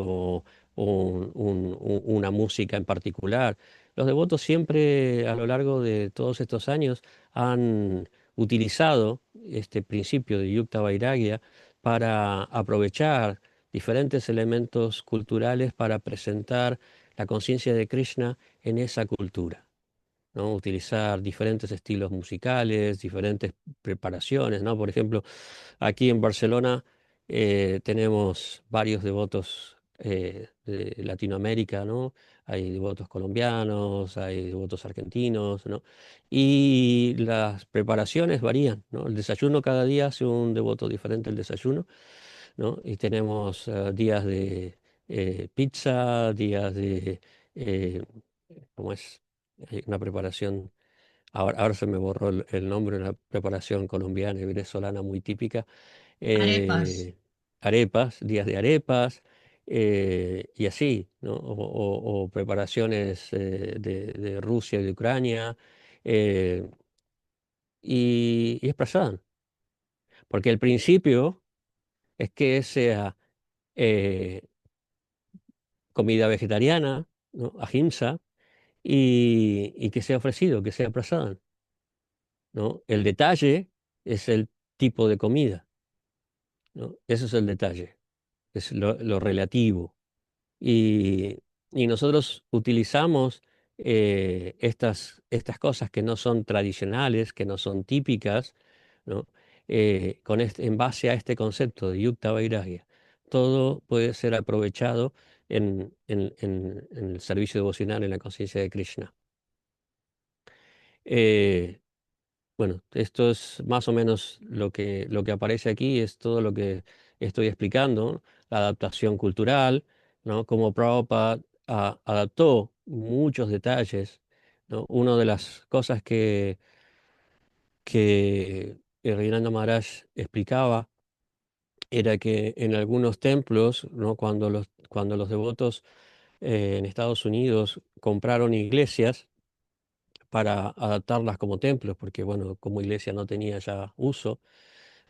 una música en particular. Los devotos siempre a lo largo de todos estos años han utilizado este principio de Yukta Vairagya para aprovechar diferentes elementos culturales para presentar la conciencia de Krishna en esa cultura, ¿no? Utilizar diferentes estilos musicales, diferentes preparaciones, ¿no? Por ejemplo, aquí en Barcelona tenemos varios devotos de Latinoamérica, ¿no? Hay devotos colombianos, hay devotos argentinos, ¿no? Y las preparaciones varían, ¿no? El desayuno cada día hace un devoto diferente el desayuno, ¿no? Y tenemos días de pizza, días de, eh, ¿cómo es? Hay una preparación, ahora se me borró el nombre, una preparación colombiana y venezolana muy típica, Arepas. eh, arepas, días de arepas, y así, ¿no? O preparaciones de Rusia y de Ucrania, eh, y es prasad, porque el principio es que sea eh, comida vegetariana, ¿no? Ahimsa, y que sea ofrecido, que sea prasad, ¿no? El detalle es el tipo de comida, ¿no? Ese es el detalle, es lo relativo. Y, y nosotros utilizamos estas cosas que no son tradicionales, que no son típicas, ¿no? En base a este concepto de Yukta Vairagya. Todo puede ser aprovechado en el servicio devocional, en la conciencia de Krishna. Eh, bueno, esto es más o menos lo que aparece aquí, es todo lo que estoy explicando, ¿no? La adaptación cultural, ¿no? Cómo Prabhupada adaptó muchos detalles, ¿no? Una de las cosas que Reinanda Maharaj explicaba era que en algunos templos, ¿no? Cuando los devotos en Estados Unidos compraron iglesias para adaptarlas como templos, porque bueno, como iglesia no tenía ya uso,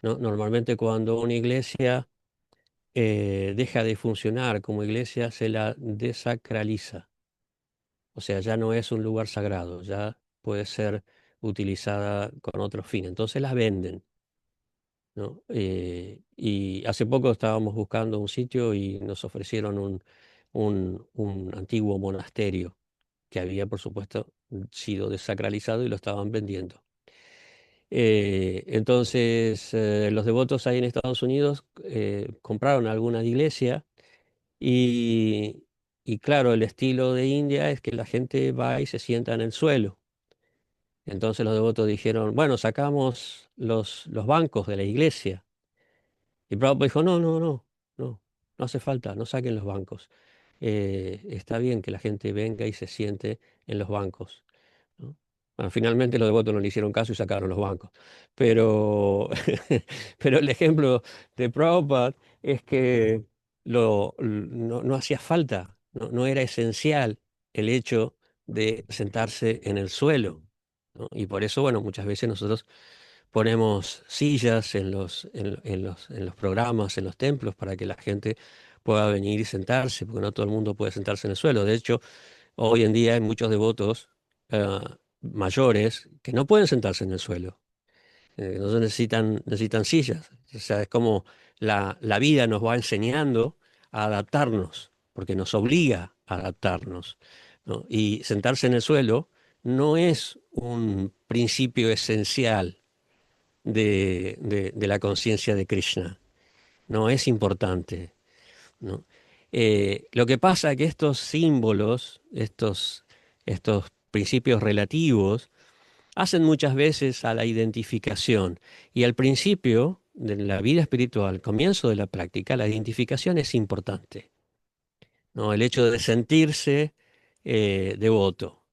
¿no? Normalmente cuando una iglesia deja de funcionar como iglesia, se la desacraliza. O sea, ya no es un lugar sagrado, ya puede ser utilizada con otro fin. Entonces las venden, ¿no? Y hace poco estábamos buscando un sitio y nos ofrecieron un antiguo monasterio que había, por supuesto, sido desacralizado y lo estaban vendiendo. Entonces, los devotos ahí en Estados Unidos compraron alguna iglesia y, y claro, el estilo de India es que la gente va y se sienta en el suelo. Entonces los devotos dijeron, bueno, sacamos los bancos de la iglesia. Y Prabhupada dijo, no, no, no, no, no hace falta, no saquen los bancos. Está bien que la gente venga y se siente en los bancos, ¿no? Bueno, finalmente los devotos no le hicieron caso y sacaron los bancos. Pero, pero el ejemplo de Prabhupada es que no hacía falta, no era esencial el hecho de sentarse en el suelo, ¿no? Y por eso, bueno, muchas veces nosotros ponemos sillas en los programas, en los templos, para que la gente pueda venir y sentarse, porque no todo el mundo puede sentarse en el suelo. De hecho, hoy en día hay muchos devotos mayores que no pueden sentarse en el suelo. Entonces necesitan sillas. O sea, es como la vida nos va enseñando a adaptarnos, porque nos obliga a adaptarnos, ¿no? Y sentarse en el suelo no es un principio esencial de la conciencia de Krishna. No es importante, ¿no? Lo que pasa es que estos símbolos, estos principios relativos, hacen muchas veces a la identificación. Y al principio de la vida espiritual, al comienzo de la práctica, la identificación es importante, ¿no? El hecho de sentirse devoto,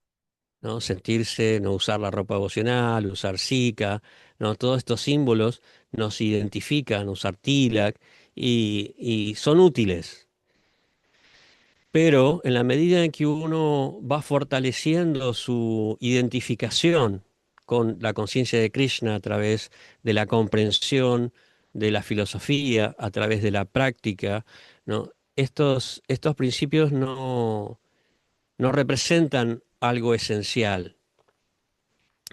¿no? Sentirse, no usar la ropa devocional, usar sika, ¿no? Todos estos símbolos nos identifican, usar tilak, y son útiles. Pero en la medida en que uno va fortaleciendo su identificación con la conciencia de Krishna a través de la comprensión de la filosofía, a través de la práctica, ¿no? estos principios no representan algo esencial.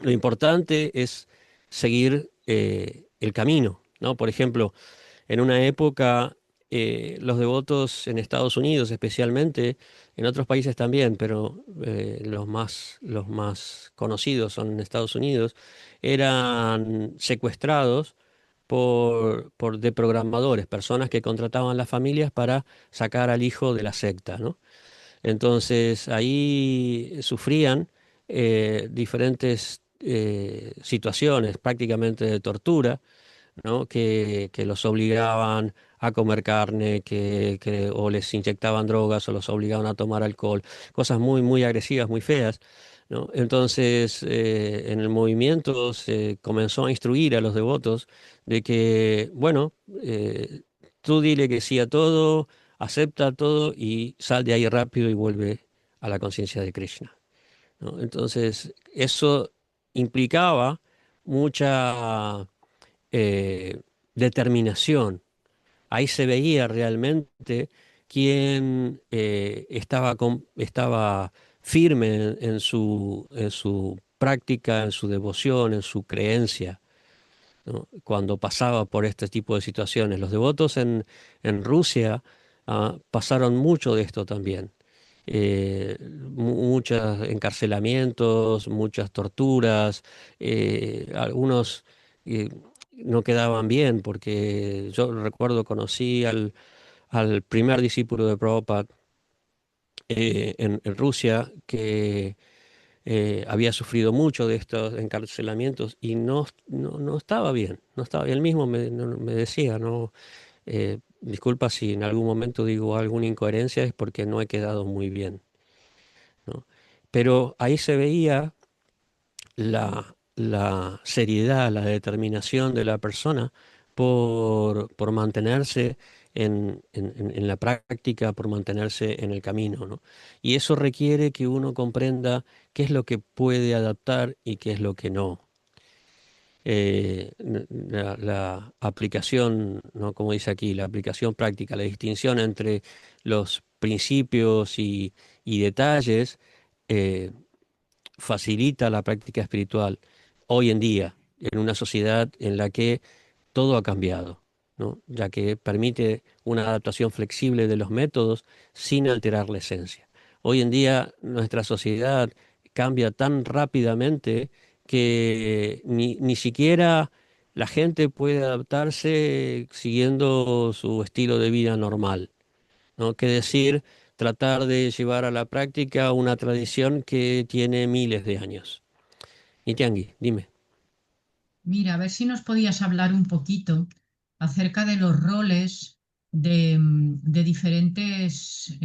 Lo importante es seguir el camino, ¿no? Por ejemplo, en una época, los devotos en Estados Unidos especialmente, en otros países también, pero los más conocidos son en Estados Unidos, eran secuestrados por deprogramadores, personas que contrataban las familias para sacar al hijo de la secta, ¿no? Entonces ahí sufrían diferentes situaciones prácticamente de tortura, ¿no? Que los obligaban a comer carne, o les inyectaban drogas o los obligaban a tomar alcohol, cosas muy, muy agresivas, muy feas, ¿no? Entonces, en el movimiento se comenzó a instruir a los devotos de que, bueno, tú dile que sí a todo, acepta todo y sal de ahí rápido y vuelve a la conciencia de Krishna, ¿no? Entonces, eso implicaba mucha eh, determinación. Ahí se veía realmente quién estaba firme en su práctica, en su devoción, en su creencia, ¿no? Cuando pasaba por este tipo de situaciones. Los devotos en Rusia pasaron mucho de esto también. Muchos encarcelamientos, muchas torturas, algunos eh, no quedaban bien, porque yo recuerdo conocí al primer discípulo de Prabhupada en Rusia, que había sufrido mucho de estos encarcelamientos y no estaba bien, no estaba bien. Él mismo me decía, ¿no? Disculpa si en algún momento digo alguna incoherencia, es porque no he quedado muy bien, ¿no? Pero ahí se veía la seriedad, la determinación de la persona por mantenerse en la práctica, por mantenerse en el camino, ¿no? Y eso requiere que uno comprenda qué es lo que puede adaptar y qué es lo que no. La aplicación, ¿no? Como dice aquí, la aplicación práctica, la distinción entre los principios y detalles, eh, facilita la práctica espiritual hoy en día, en una sociedad en la que todo ha cambiado, ¿no? Ya que permite una adaptación flexible de los métodos sin alterar la esencia. Hoy en día nuestra sociedad cambia tan rápidamente que ni siquiera la gente puede adaptarse siguiendo su estilo de vida normal, ¿no? Que decir, tratar de llevar a la práctica una tradición que tiene miles de años. Nitiangi, dime. Mira, a ver si nos podías hablar un poquito acerca de los roles de diferentes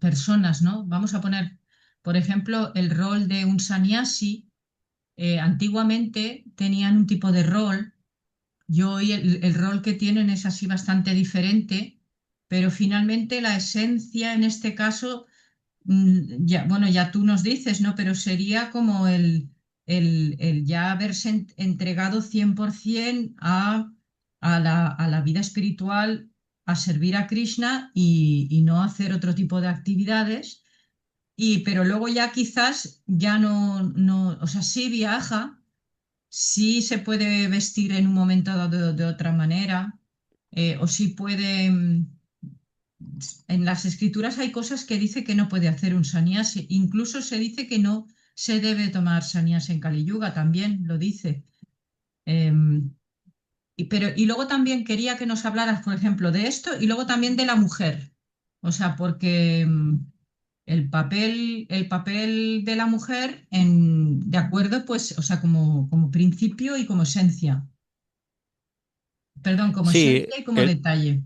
personas, ¿no? Vamos a poner, por ejemplo, el rol de un sannyasi. Antiguamente tenían un tipo de rol. Yo hoy el rol que tienen es así bastante diferente, pero finalmente la esencia en este caso, ya, bueno, ya tú nos dices, ¿no? Pero sería como el ya haberse entregado 100% a la vida espiritual, a servir a Krishna y no hacer otro tipo de actividades. Pero luego ya quizás ya no, o sea, sí viaja, sí se puede vestir en un momento dado de otra manera, o sí puede. En las escrituras hay cosas que dice que no puede hacer un sannyasi. Incluso se dice que no se debe tomar sannyasi en Kali Yuga, también lo dice. Em, y luego también quería que nos hablaras, por ejemplo, de esto y luego también de la mujer. O sea, porque el papel de la mujer de acuerdo, pues, o sea, como principio y como esencia. Perdón, como Sí, esencia y como detalle.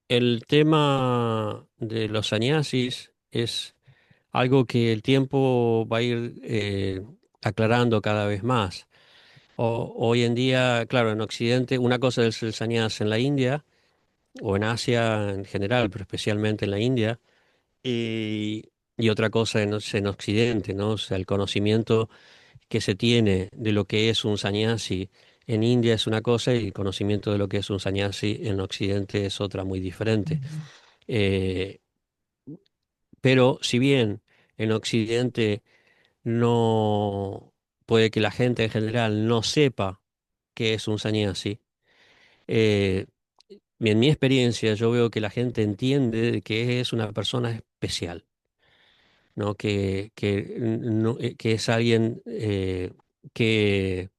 el tema de los sannyasis es algo que el tiempo va a ir aclarando cada vez más. Hoy en día, claro, en Occidente, una cosa es el sannyas en la India o en Asia en general, pero especialmente en la India, y, y otra cosa en Occidente, ¿no? O sea, el conocimiento que se tiene de lo que es un sannyasi en India es una cosa y el conocimiento de lo que es un sannyasi en Occidente es otra muy diferente. Eh, pero si bien en Occidente no puede que la gente en general no sepa qué es un sannyasi, eh, en mi experiencia yo veo que la gente entiende que es una persona especial, ¿no? Que es alguien que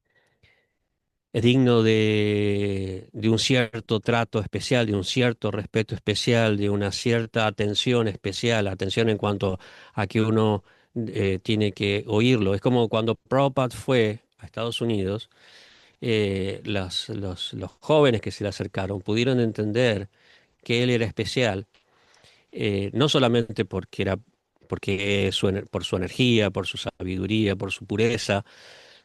es digno de un cierto trato especial, de un cierto respeto especial, de una cierta atención especial, atención en cuanto a que uno tiene que oírlo. Es como cuando Prabhupada fue a Estados Unidos, los jóvenes que se le acercaron pudieron entender que él era especial, no solamente por su energía, por su sabiduría, por su pureza,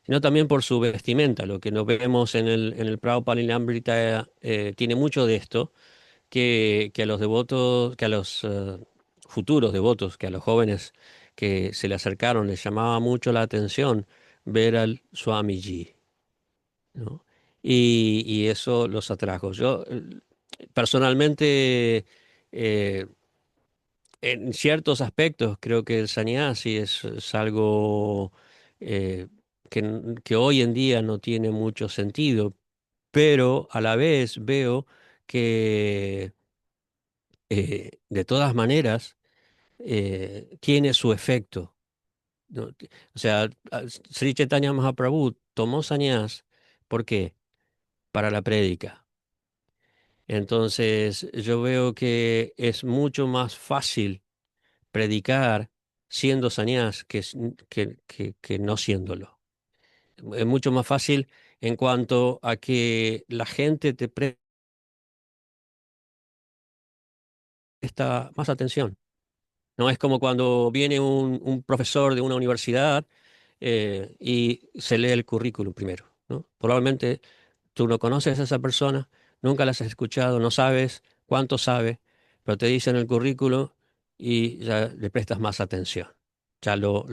sino también por su vestimenta. Lo que nos vemos en el Prabhupada Lilamrita tiene mucho de esto, que a los devotos, que a los futuros devotos, que a los jóvenes que se le acercaron, les llamaba mucho la atención ver al Swamiji, ¿no? Y eso los atrajo. Yo personalmente, eh, en ciertos aspectos, creo que el sannyasi es algo eh, que hoy en día no tiene mucho sentido, pero a la vez veo que de todas maneras tiene su efecto, ¿no? O sea, Sri Chaitanya Mahaprabhu tomó sannyas, ¿por qué? Para la prédica. Entonces, yo veo que es mucho más fácil predicar siendo sannyas que no siéndolo. Es mucho más fácil en cuanto a que la gente te presta más atención. No es como cuando viene un profesor de una universidad y se lee el currículum primero, ¿no? Probablemente tú no conoces a esa persona, nunca la has escuchado, no sabes cuánto sabe, pero te dicen el currículum y ya le prestas más atención. Ya lo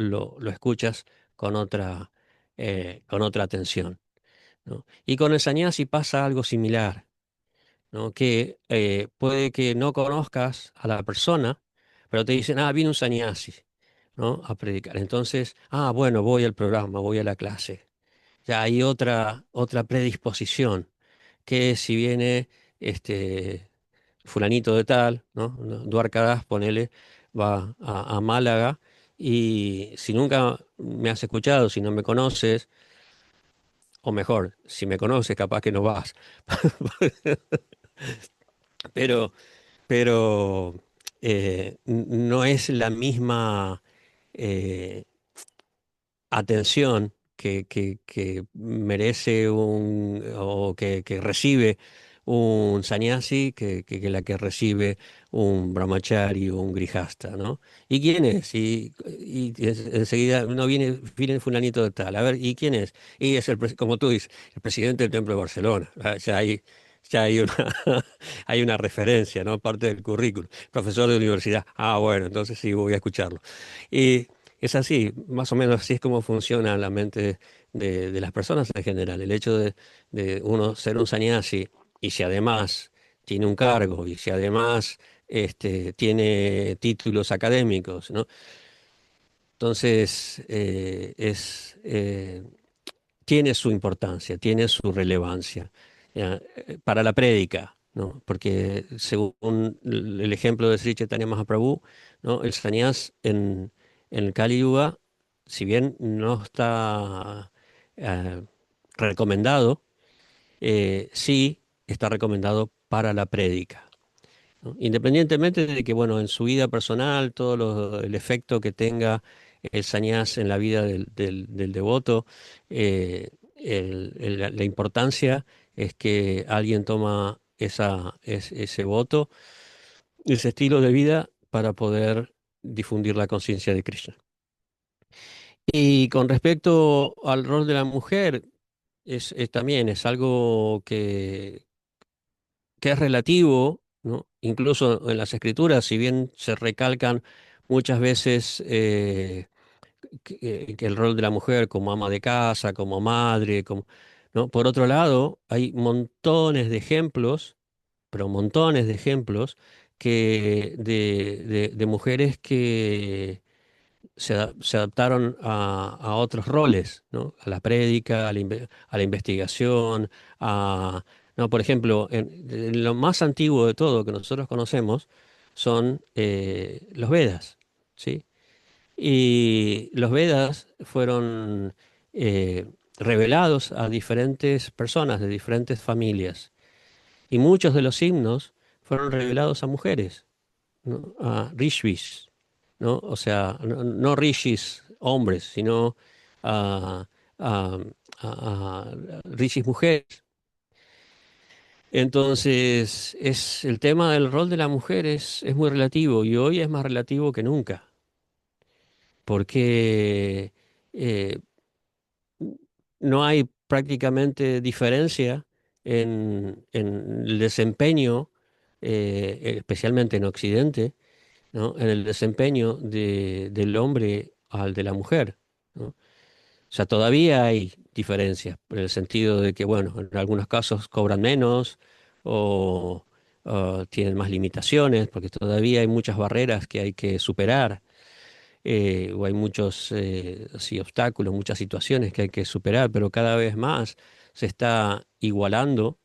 escuchas con otra atención, ¿no? Y con el sannyasi pasa algo similar, ¿no? Que puede que no conozcas a la persona, pero te dicen, ah, viene un sannyasi, ¿no? A predicar. Entonces, ah, bueno, voy al programa, voy a la clase. Ya hay otra predisposición, que si viene este fulanito de tal, ¿no? Dwarka Das, ponele, va a Málaga, y si nunca me has escuchado, si no me conoces, o mejor, si me conoces, capaz que no vas. Pero pero no es la misma eh, atención que merece o que recibe un sannyasi que la que recibe un brahmachari o un grijasta, ¿no? ¿Y quién es? Enseguida no viene fulanito de tal. A ver, ¿y quién es? Y es como tú dices, el presidente del Templo de Barcelona. Ah, ya hay una, hay una referencia, ¿no? Parte del currículum. Profesor de universidad. Ah, bueno, entonces sí voy a escucharlo. Es así, más o menos así es como funciona la mente de las personas en general. El hecho de uno ser un sannyasi y si además tiene un cargo y si además tiene títulos académicos, ¿no? Entonces tiene su importancia, tiene su relevancia ya, para la prédica, ¿no? Porque según el ejemplo de Sri Chaitanya Mahaprabhu, ¿no? El sannyas en el Kali Yuga, si bien no está eh, recomendado, sí está recomendado para la prédica, ¿no? Independientemente de que, bueno, en su vida personal, el efecto que tenga el sannyas en la vida del devoto, la importancia es que alguien toma ese voto, ese estilo de vida para poder difundir la conciencia de Krishna. Y con respecto al rol de la mujer, también es algo que es relativo, ¿no? Incluso en las escrituras, si bien se recalcan muchas veces que el rol de la mujer como ama de casa, como madre, ¿no? Por otro lado, hay montones de ejemplos, pero montones de ejemplos, de mujeres que se adaptaron a otros roles, ¿no? A la prédica, a la investigación, no, por ejemplo, en lo más antiguo de todo que nosotros conocemos son los Vedas, ¿sí? Y los Vedas fueron eh, revelados a diferentes personas de diferentes familias. Y muchos de los himnos fueron revelados a mujeres, ¿no? A rishis, ¿no? O sea, no rishis hombres, sino a, a, a rishis mujeres. Entonces, el tema del rol de la mujer es muy relativo y hoy es más relativo que nunca, porque eh, no hay prácticamente diferencia en el desempeño, especialmente en Occidente, ¿no? En el desempeño del hombre al de la mujer, ¿no? O sea, todavía hay diferencias, en el sentido de que, bueno, en algunos casos cobran menos o, tienen más limitaciones, porque todavía hay muchas barreras que hay que superar, o hay muchos así, obstáculos, muchas situaciones que hay que superar, pero cada vez más se está igualando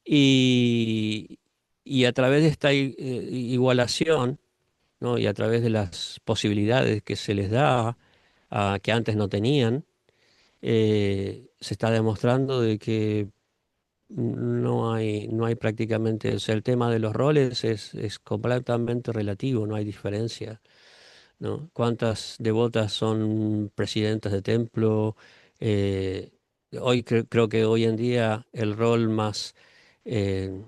y, y a través de esta igualación, ¿no? Y a través de las posibilidades que se les da, que antes no tenían, se está demostrando de que no hay prácticamente, o sea, el tema de los roles es completamente relativo, no hay diferencia, ¿no? ¿Cuántas devotas son presidentas de templo? Eh, creo que hoy en día el rol más eh,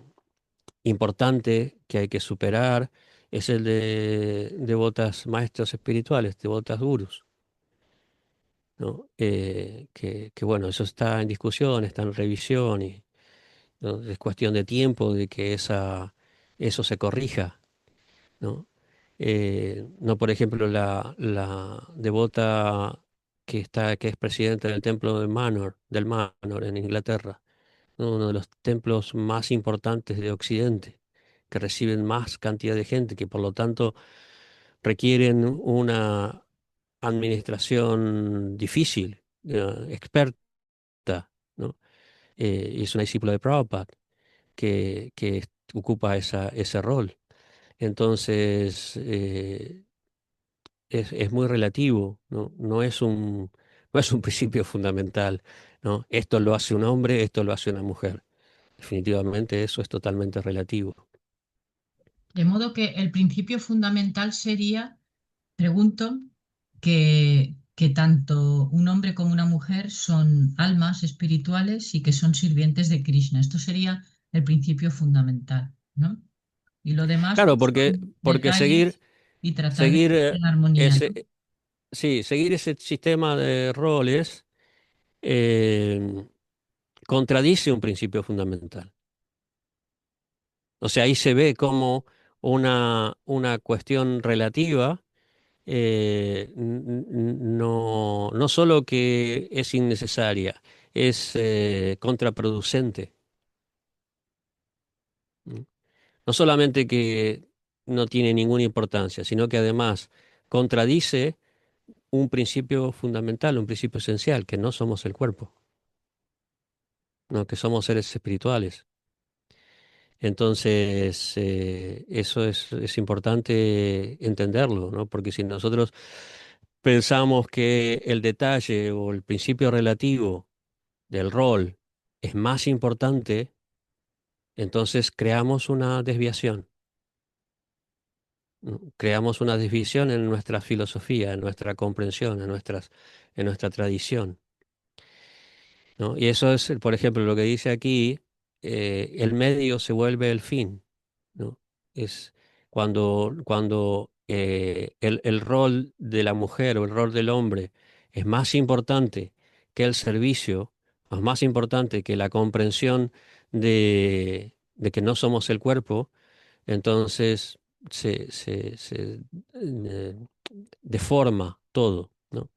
importante que hay que superar es el de devotas maestros espirituales, devotas gurus, ¿no? Bueno, eso está en discusión, está en revisión y, ¿no? Es cuestión de tiempo de que eso se corrija, ¿no? No, por ejemplo, la devota que es presidenta del templo del Manor en Inglaterra, ¿no? Uno de los templos más importantes de Occidente, que reciben más cantidad de gente, que por lo tanto requieren una administración difícil, experta, ¿no? Y es una discípula de Prabhupada que ocupa ese rol. Entonces, es muy relativo, ¿no? No es un principio fundamental, ¿no? Esto lo hace un hombre, esto lo hace una mujer. Definitivamente eso es totalmente relativo. De modo que el principio fundamental sería, pregunto, que tanto un hombre como una mujer son almas espirituales y que son sirvientes de Krishna. Esto sería el principio fundamental, ¿no? Y lo demás Claro, pues, porque, son porque seguir, detalles y tratar de seguir vivir en armonía, ¿no? ese, sí, seguir ese sistema de roles eh, contradice un principio fundamental. O sea, ahí se ve como una cuestión relativa, no solo que es innecesaria, es contraproducente. ¿No? No solamente que no tiene ninguna importancia, sino que además contradice un principio fundamental, un principio esencial, que no somos el cuerpo, no, que somos seres espirituales. Entonces, eso es importante entenderlo, ¿no? Porque si nosotros pensamos que el detalle o el principio relativo del rol es más importante, entonces creamos una desviación, ¿no? Creamos una desviación en nuestra filosofía, en nuestra comprensión, en nuestra tradición, ¿no? Y eso es, por ejemplo, lo que dice aquí, el medio se vuelve el fin, ¿no? Es cuando el rol de la mujer o el rol del hombre es más importante que el servicio, o es más importante que la comprensión de que no somos el cuerpo, entonces se deforma todo, ¿no?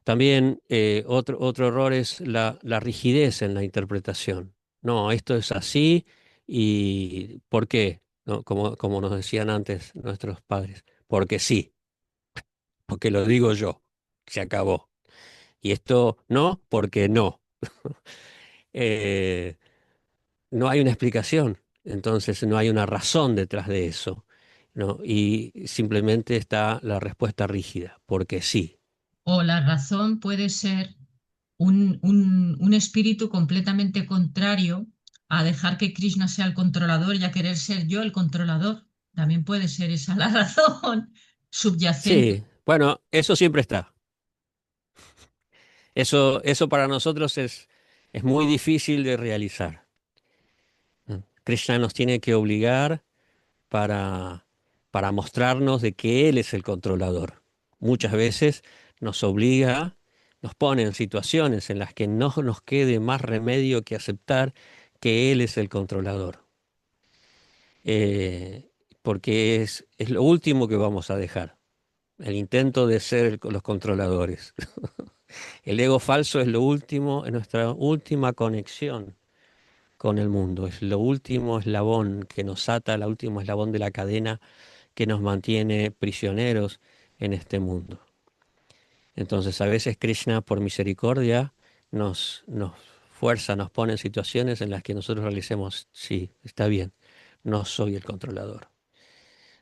También otro error es la rigidez en la interpretación. No, esto es así y ¿por qué? ¿no? Como nos decían antes nuestros padres, porque sí, porque lo digo yo, se acabó. Y esto no, porque no. Eh, no hay una explicación, entonces no hay una razón detrás de eso, ¿no? Y simplemente está la respuesta rígida, porque sí. O la razón puede ser un espíritu completamente contrario a dejar que Krishna sea el controlador y a querer ser yo el controlador. También puede ser esa la razón subyacente. Sí, bueno, eso siempre está. Eso para nosotros es muy difícil de realizar, ¿no? Krishna nos tiene que obligar para, para mostrarnos de que Él es el controlador. Muchas veces nos obliga, nos pone en situaciones en las que no nos quede más remedio que aceptar que Él es el controlador. Eh, Porque es lo último que vamos a dejar, el intento de ser los controladores. El ego falso es lo último, es nuestra última conexión con el mundo, es lo último eslabón que nos ata, el último eslabón de la cadena que nos mantiene prisioneros en este mundo. Entonces, a veces Krishna, por misericordia, nos fuerza, nos pone en situaciones en las que nosotros realicemos, sí, está bien, no soy el controlador,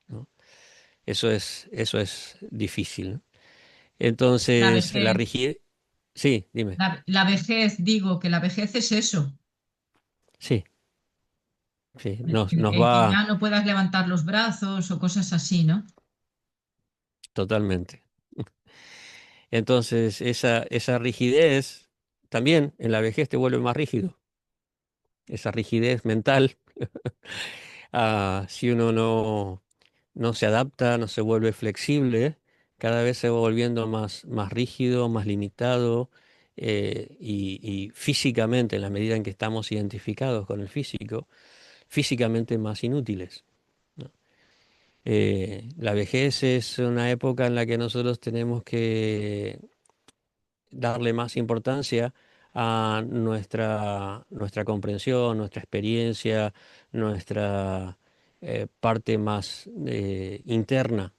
¿no? Eso es difícil, ¿no? La Entonces, la vejez, rigidez, sí, dime, la vejez, digo que la vejez es eso, sí, sí, el, nos el que va ya no puedas levantar los brazos o cosas así, ¿no? totalmente. Entonces, esa rigidez también en la vejez te vuelve más rígido, esa rigidez mental. Si uno no se adapta, no se vuelve flexible, cada vez se va volviendo más rígido, más limitado, y físicamente, en la medida en que estamos identificados con el físico, físicamente más inútiles, ¿no? La vejez es una época en la que nosotros tenemos que darle más importancia a nuestra comprensión, nuestra experiencia, nuestra parte más interna,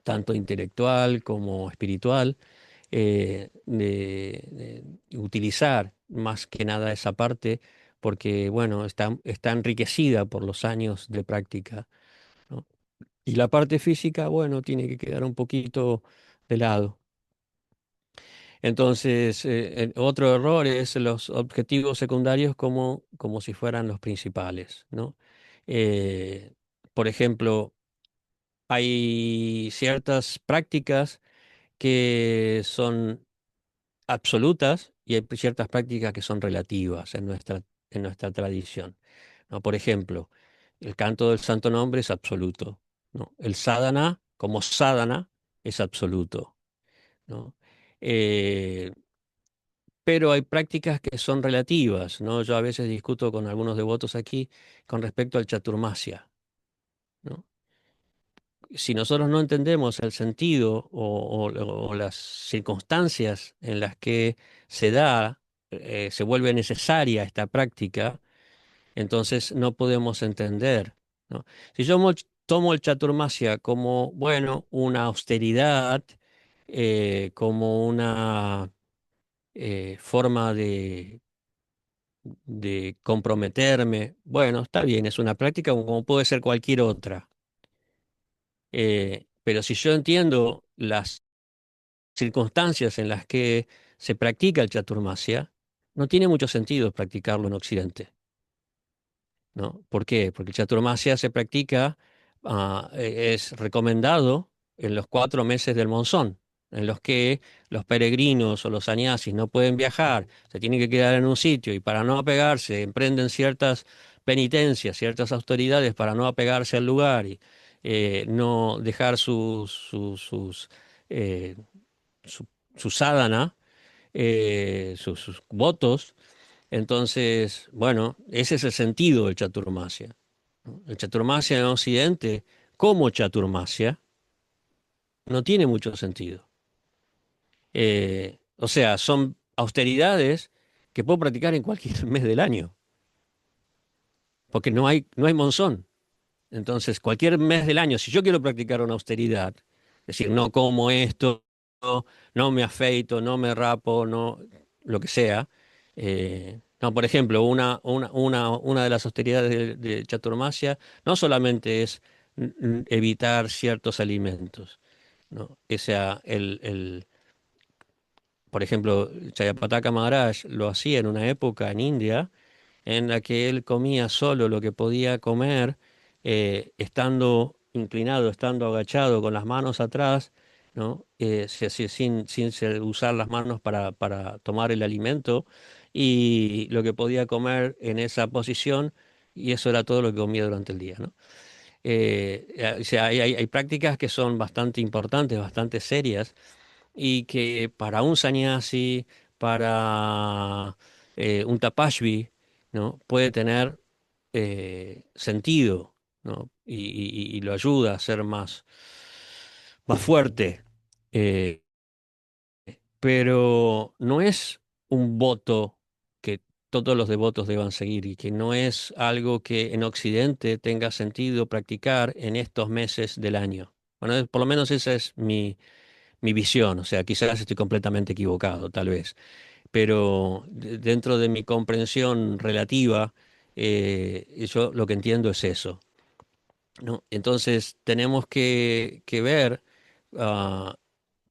tanto intelectual como espiritual, de utilizar más que nada esa parte, porque, bueno, está enriquecida por los años de práctica, ¿no? Y la parte física, bueno, tiene que quedar un poquito de lado. Entonces, otro error es los objetivos secundarios como si fueran los principales, ¿no? Eh, por ejemplo, hay ciertas prácticas que son absolutas y hay ciertas prácticas que son relativas en nuestra tradición, ¿no? Por ejemplo, el canto del santo nombre es absoluto, ¿no? El sadhana, como sadhana, es absoluto, ¿no? Eh, pero hay prácticas que son relativas, ¿no? Yo a veces discuto con algunos devotos aquí con respecto al chaturmasya, ¿no? Si nosotros no entendemos el sentido o las circunstancias en las que se da, se vuelve necesaria esta práctica, entonces no podemos entender, ¿no? Si yo tomo el chaturmasya como, bueno, una austeridad, como una forma de comprometerme. Bueno, está bien, es una práctica como puede ser cualquier otra. Pero si yo entiendo las circunstancias en las que se practica el chaturmasya, no tiene mucho sentido practicarlo en Occidente, ¿no? ¿Por qué? Porque el chaturmasya se practica, es recomendado en los 4 meses del monzón, en los que los peregrinos o los sannyasis no pueden viajar, se tienen que quedar en un sitio y para no apegarse emprenden ciertas penitencias, ciertas austeridades para no apegarse al lugar y no dejar eh, su, su sadhana, sus votos. Entonces, bueno, ese es el sentido del chaturmasya, ¿no? El chaturmasya en Occidente, como chaturmasya, no tiene mucho sentido. O sea, son austeridades que puedo practicar en cualquier mes del año, porque no hay monzón. Entonces, cualquier mes del año, si yo quiero practicar una austeridad, es decir, no como esto, no me afeito, no me rapo, no, lo que sea. No, por ejemplo, una de las austeridades de Chaturmasya no solamente es evitar ciertos alimentos, ¿no? O sea, por ejemplo, Jayapataka Maharaj lo hacía en una época en India en la que él comía solo lo que podía comer, estando inclinado, estando agachado, con las manos atrás, ¿no? Usar las manos para tomar el alimento, y lo que podía comer en esa posición, y eso era todo lo que comía durante el día, ¿no? O sea, hay prácticas que son bastante importantes, bastante serias, y que para un sannyasi, para un tapashvi, ¿no? Puede tener sentido, ¿no? Y lo ayuda a ser más fuerte. Eh, pero no es un voto que todos los devotos deban seguir, y que no es algo que en Occidente tenga sentido practicar en estos meses del año. Bueno, por lo menos esa es mi visión. O sea, quizás estoy completamente equivocado, tal vez, pero dentro de mi comprensión relativa, yo lo que entiendo es eso, ¿no? Entonces tenemos que ver ah,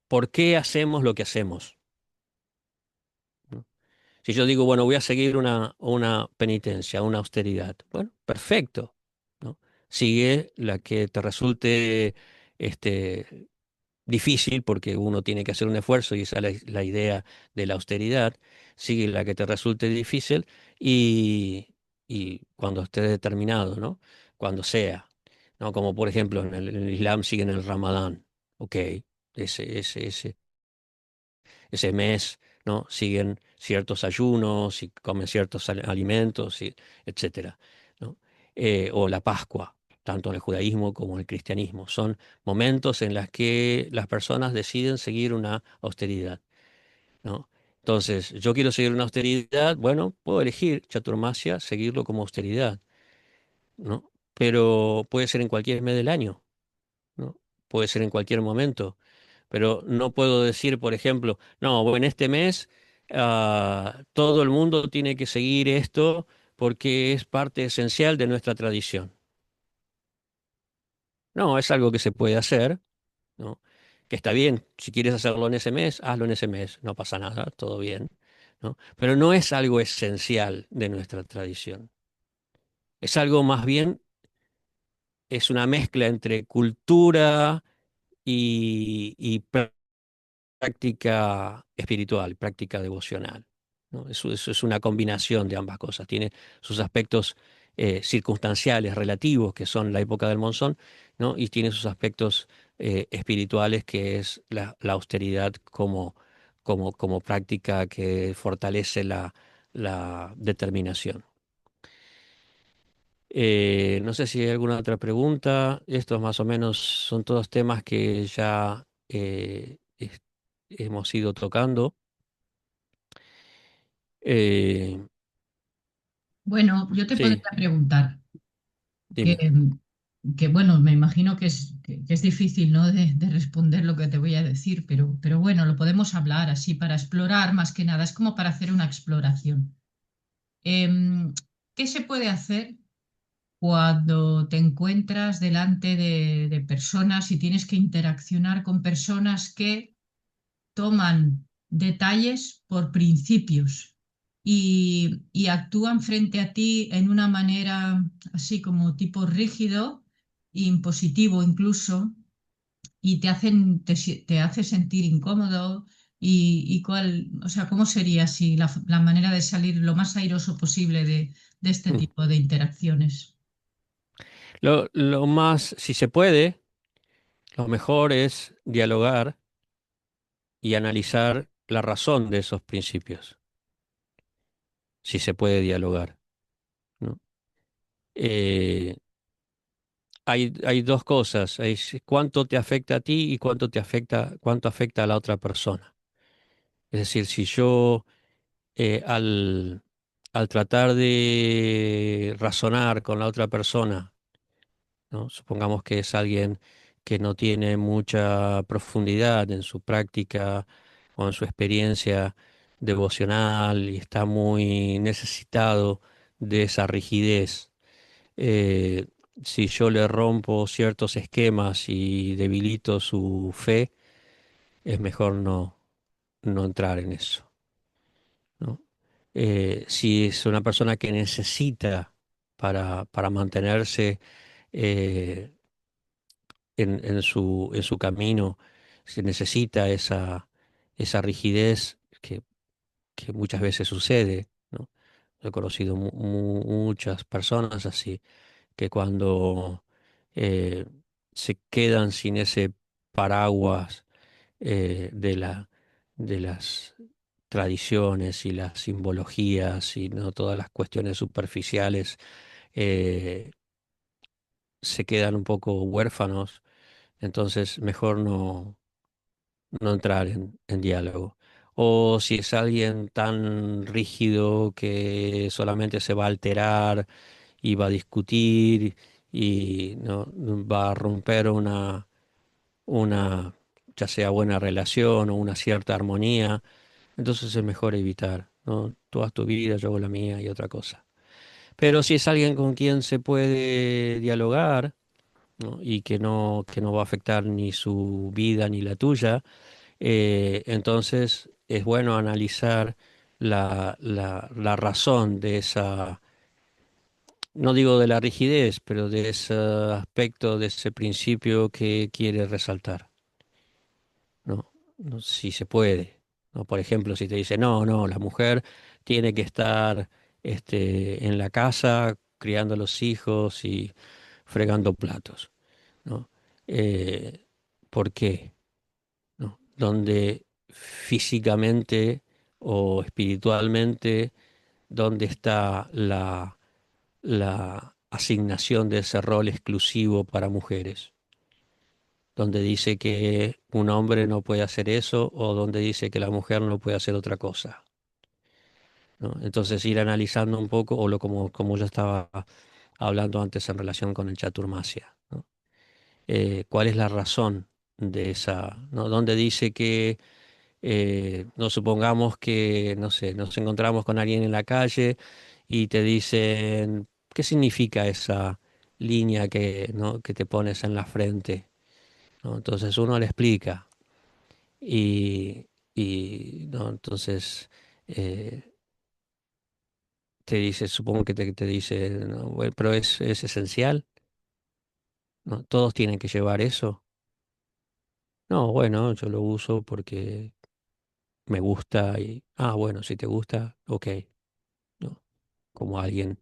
por qué hacemos lo que hacemos, ¿no? Si yo digo, bueno, voy a seguir una penitencia, una austeridad, bueno, perfecto, ¿no? Sigue la que te resulte este, difícil, porque uno tiene que hacer un esfuerzo, y esa es la idea de la austeridad. Sigue la que te resulte difícil, y cuando esté determinado, ¿no? Cuando sea, ¿no? Como por ejemplo en el Islam siguen el Ramadán, ok, ese mes, ¿no? Siguen ciertos ayunos y comen ciertos alimentos, etcétera, ¿no? O la Pascua, tanto en el judaísmo como en el cristianismo. Son momentos en los que las personas deciden seguir una austeridad, ¿no? Entonces, yo quiero seguir una austeridad, bueno, puedo elegir Chaturmasya, seguirlo como austeridad, ¿no? Pero puede ser en cualquier mes del año, ¿no? Puede ser en cualquier momento, pero no puedo decir, por ejemplo, no, bueno, en este mes todo el mundo tiene que seguir esto porque es parte esencial de nuestra tradición. No, es algo que se puede hacer, ¿no? Que está bien, si quieres hacerlo en ese mes, hazlo en ese mes, no pasa nada, todo bien, ¿no? Pero no es algo esencial de nuestra tradición. Es algo más bien, es una mezcla entre cultura y práctica espiritual, práctica devocional, ¿no? Eso es una combinación de ambas cosas. Tiene sus aspectos circunstanciales, relativos, que son la época del monzón, ¿no? Y tiene sus aspectos espirituales, que es la austeridad como práctica que fortalece la determinación. No sé si hay alguna otra pregunta. Estos más o menos son todos temas que ya hemos ido tocando. Eh, Bueno, yo te podría sí, preguntar que, dime. que, bueno, me imagino que es difícil, ¿no? De responder lo que te voy a decir, pero bueno, lo podemos hablar así para explorar más que nada. Es como para hacer una exploración. Em, ¿Qué se puede hacer cuando te encuentras delante de personas y tienes que interaccionar con personas que toman detalles por principios y actúan frente a ti en una manera así como tipo rígido, impositivo incluso, y te hace sentir incómodo? Y cuál, o sea, ¿cómo sería así la manera de salir lo más airoso posible de este Mm. tipo de interacciones? Lo más, si se puede, lo mejor es dialogar y analizar la razón de esos principios, si se puede dialogar, ¿no? Eh, hay dos cosas: cuánto te afecta a ti y cuánto afecta a la otra persona. Es decir, si yo al tratar de razonar con la otra persona, ¿no? Supongamos que es alguien que no tiene mucha profundidad en su práctica o en su experiencia devocional y está muy necesitado de esa rigidez. Eh, si yo le rompo ciertos esquemas y debilito su fe, es mejor no entrar en eso, ¿no? Si es una persona que necesita para mantenerse eh, en su camino, se necesita esa rigidez que muchas veces sucede, ¿no? He conocido muchas personas así, que cuando eh, se quedan sin ese paraguas de las tradiciones y las simbologías y no todas las cuestiones superficiales, eh, se quedan un poco huérfanos, entonces mejor no entrar en diálogo. O si es alguien tan rígido que solamente se va a alterar y va a discutir y no va a romper una ya sea buena relación o una cierta armonía, entonces es mejor evitar, ¿no? Tú haz tu vida, yo hago la mía y otra cosa. Pero si es alguien con quien se puede dialogar, ¿no? Y que no va a afectar ni su vida ni la tuya, entonces es bueno analizar la razón de esa, no digo de la rigidez, pero de ese aspecto, de ese principio que quiere resaltar, ¿no? Si se puede, ¿no? Por ejemplo, si te dice, no, la mujer tiene que estar en la casa criando a los hijos y fregando platos, ¿no? Eh, ¿Por qué? ¿No? Donde físicamente o espiritualmente, dónde está la asignación de ese rol exclusivo para mujeres, donde dice que un hombre no puede hacer eso o donde dice que la mujer no puede hacer otra cosa, ¿no? Entonces ir analizando un poco, como yo estaba hablando antes en relación con el chaturmasya, ¿no? ¿Cuál es la razón de esa, ¿no? Donde dice que no supongamos que, no sé, nos encontramos con alguien en la calle y te dicen, ¿qué significa esa línea que, ¿no? que te pones en la frente? ¿No? Entonces uno le explica ¿no? Entonces eh, te dice, supongo que te dice, "No, bueno, pero es esencial, ¿no? Todos tienen que llevar eso. No, bueno, yo lo uso porque me gusta y, bueno, si te gusta, ok, ¿no? Como alguien,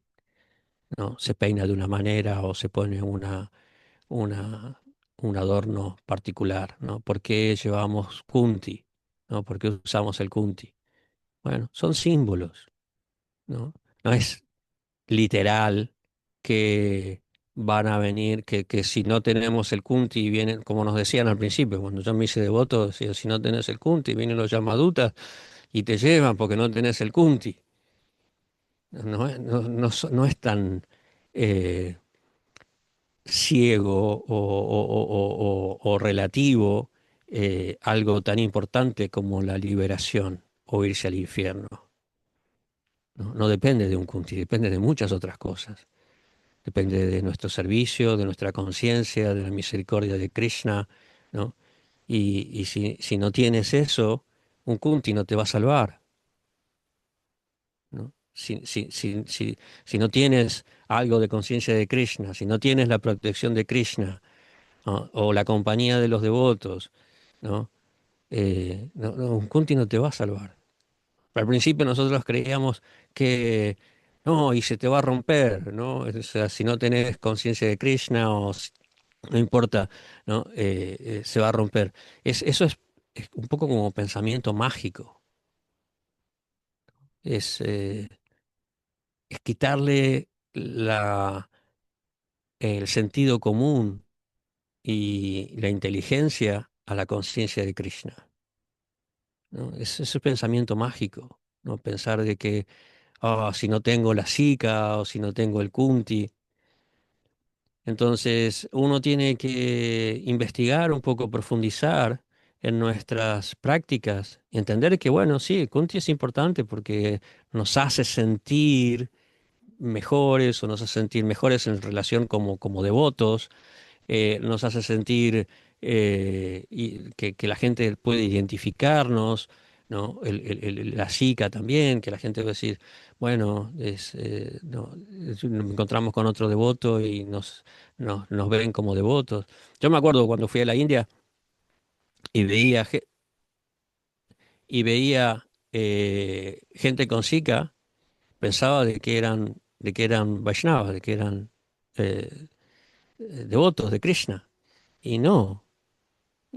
¿no? Se peina de una manera o se pone una, un adorno particular, ¿no? ¿Por qué llevamos kunti? ¿No? ¿Por qué usamos el kunti? Bueno, son símbolos, ¿no? No es literal que van a venir, que si no tenemos el kunti vienen, como nos decían al principio, cuando yo me hice devoto, decía, si no tenés el kunti, vienen los yamadutas y te llevan porque no tenés el kunti. No es tan eh, ciego o relativo algo tan importante como la liberación o irse al infierno. No, no depende de un kunti, depende de muchas otras cosas. Depende de nuestro servicio, de nuestra conciencia, de la misericordia de Krishna, ¿no? Y si no tienes eso, un kunti no te va a salvar, ¿no? Si no tienes algo de conciencia de Krishna, si no tienes la protección de Krishna, ¿no? O la compañía de los devotos, ¿no? Un kunti no te va a salvar. Al principio nosotros creíamos que no, y se te va a romper, ¿no? O sea, si no tenés conciencia de Krishna no importa, ¿no? Se va a romper. Eso es un poco como pensamiento mágico. Es es quitarle el sentido común y la inteligencia a la conciencia de Krishna, ¿no? Es ese pensamiento mágico, ¿no? Pensar de que si no tengo la Sika o si no tengo el Kunti, Entonces, uno tiene que investigar un poco, profundizar en nuestras prácticas, y entender que, bueno, sí, Kunti es importante porque nos hace sentir mejores o nos hace sentir mejores en relación como devotos, nos hace sentir que la gente puede identificarnos, ¿no? La psica también, que la gente va a decir, bueno, no, nos encontramos con otro devoto y nos ven como devotos. Yo me acuerdo cuando fui a la India y veía gente con psica, pensaba de que eran Vaishnavas, de que eran eh, devotos de Krishna. Y no.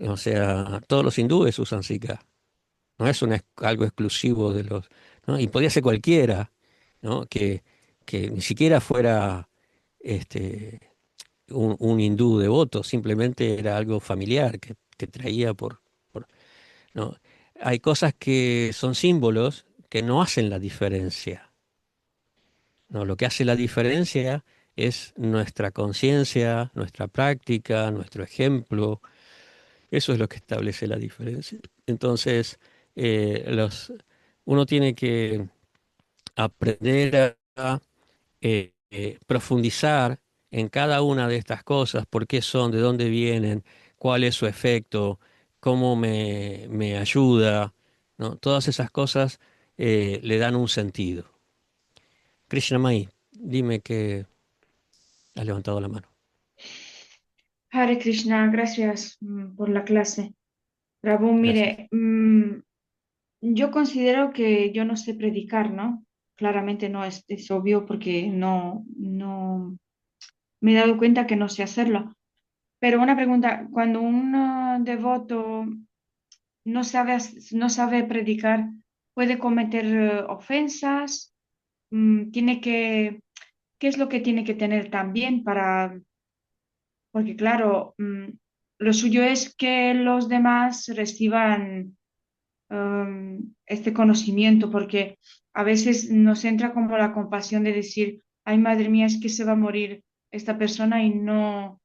O sea, todos los hindúes usan Zika. No es algo exclusivo de los, ¿no? Y podía ser cualquiera, ¿no? Que ni siquiera fuera este, un hindú devoto, simplemente era algo familiar que traía ¿no? Hay cosas que son símbolos que no hacen la diferencia, ¿no? Lo que hace la diferencia es nuestra conciencia, nuestra práctica, nuestro ejemplo. Eso es lo que establece la diferencia. Entonces, eh, los, uno tiene que aprender a profundizar en cada una de estas cosas, por qué son, de dónde vienen, cuál es su efecto, cómo me ayuda, ¿no? Todas esas cosas le dan un sentido. Krishnamai, dime que has levantado la mano. Hare Krishna, gracias por la clase. Prabhu, Gracias. mire, yo considero que yo no sé predicar, ¿no? Claramente no es obvio porque no me he dado cuenta que no sé hacerlo. Pero una pregunta, cuando un devoto no sabe predicar, ¿puede cometer ofensas? Tiene que, ¿qué es lo que tiene que tener también porque claro, lo suyo es que los demás reciban este conocimiento, porque a veces nos entra como la compasión de decir, ay, madre mía, es que se va a morir esta persona y mm,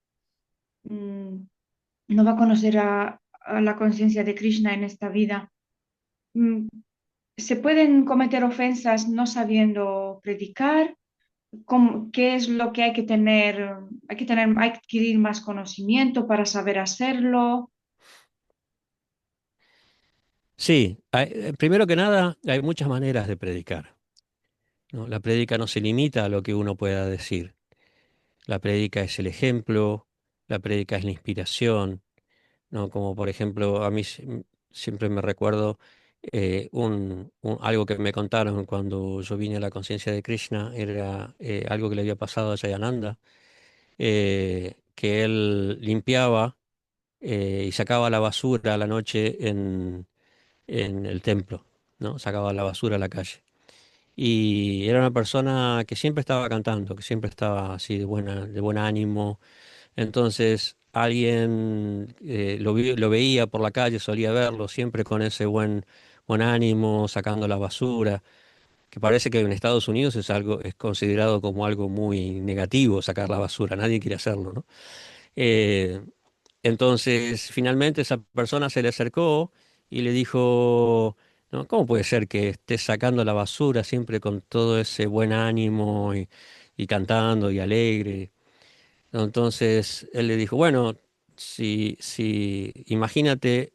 no va a conocer a la conciencia de Krishna en esta vida. Mm, ¿Se pueden cometer ofensas no sabiendo predicar? ¿Qué es lo que hay que tener? Hay que adquirir más conocimiento para saber hacerlo. Sí, primero que nada, hay muchas maneras de predicar, ¿no? La prédica no se limita a lo que uno pueda decir. La prédica es el ejemplo, la prédica es la inspiración, ¿no? Como por ejemplo, a mí siempre me recuerdo algo que me contaron cuando yo vine a la conciencia de Krishna, era algo que le había pasado a Jayananda, que él limpiaba y sacaba la basura a la noche en el templo, ¿no? Sacaba la basura a la calle. Y era una persona que siempre estaba cantando, que siempre estaba así de buen ánimo. Entonces alguien lo veía por la calle, solía verlo siempre con ese buen ánimo, sacando la basura, que parece que en Estados Unidos es considerado como algo muy negativo sacar la basura, nadie quiere hacerlo, ¿no? Eh, entonces, finalmente esa persona se le acercó y le dijo, ¿no? ¿Cómo puede ser que estés sacando la basura siempre con todo ese buen ánimo y cantando y alegre? ¿No? Entonces él le dijo, bueno, si imagínate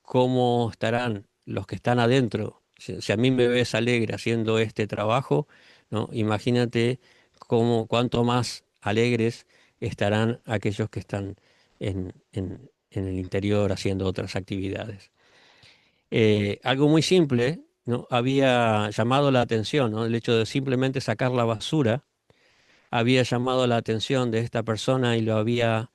cómo estarán los que están adentro. Si a mí me ves alegre haciendo este trabajo, ¿no? Imagínate cuánto más alegres estarán aquellos que están en el interior haciendo otras actividades. Algo muy simple, ¿no? Había llamado la atención, ¿no? El hecho de simplemente sacar la basura había llamado la atención de esta persona y lo había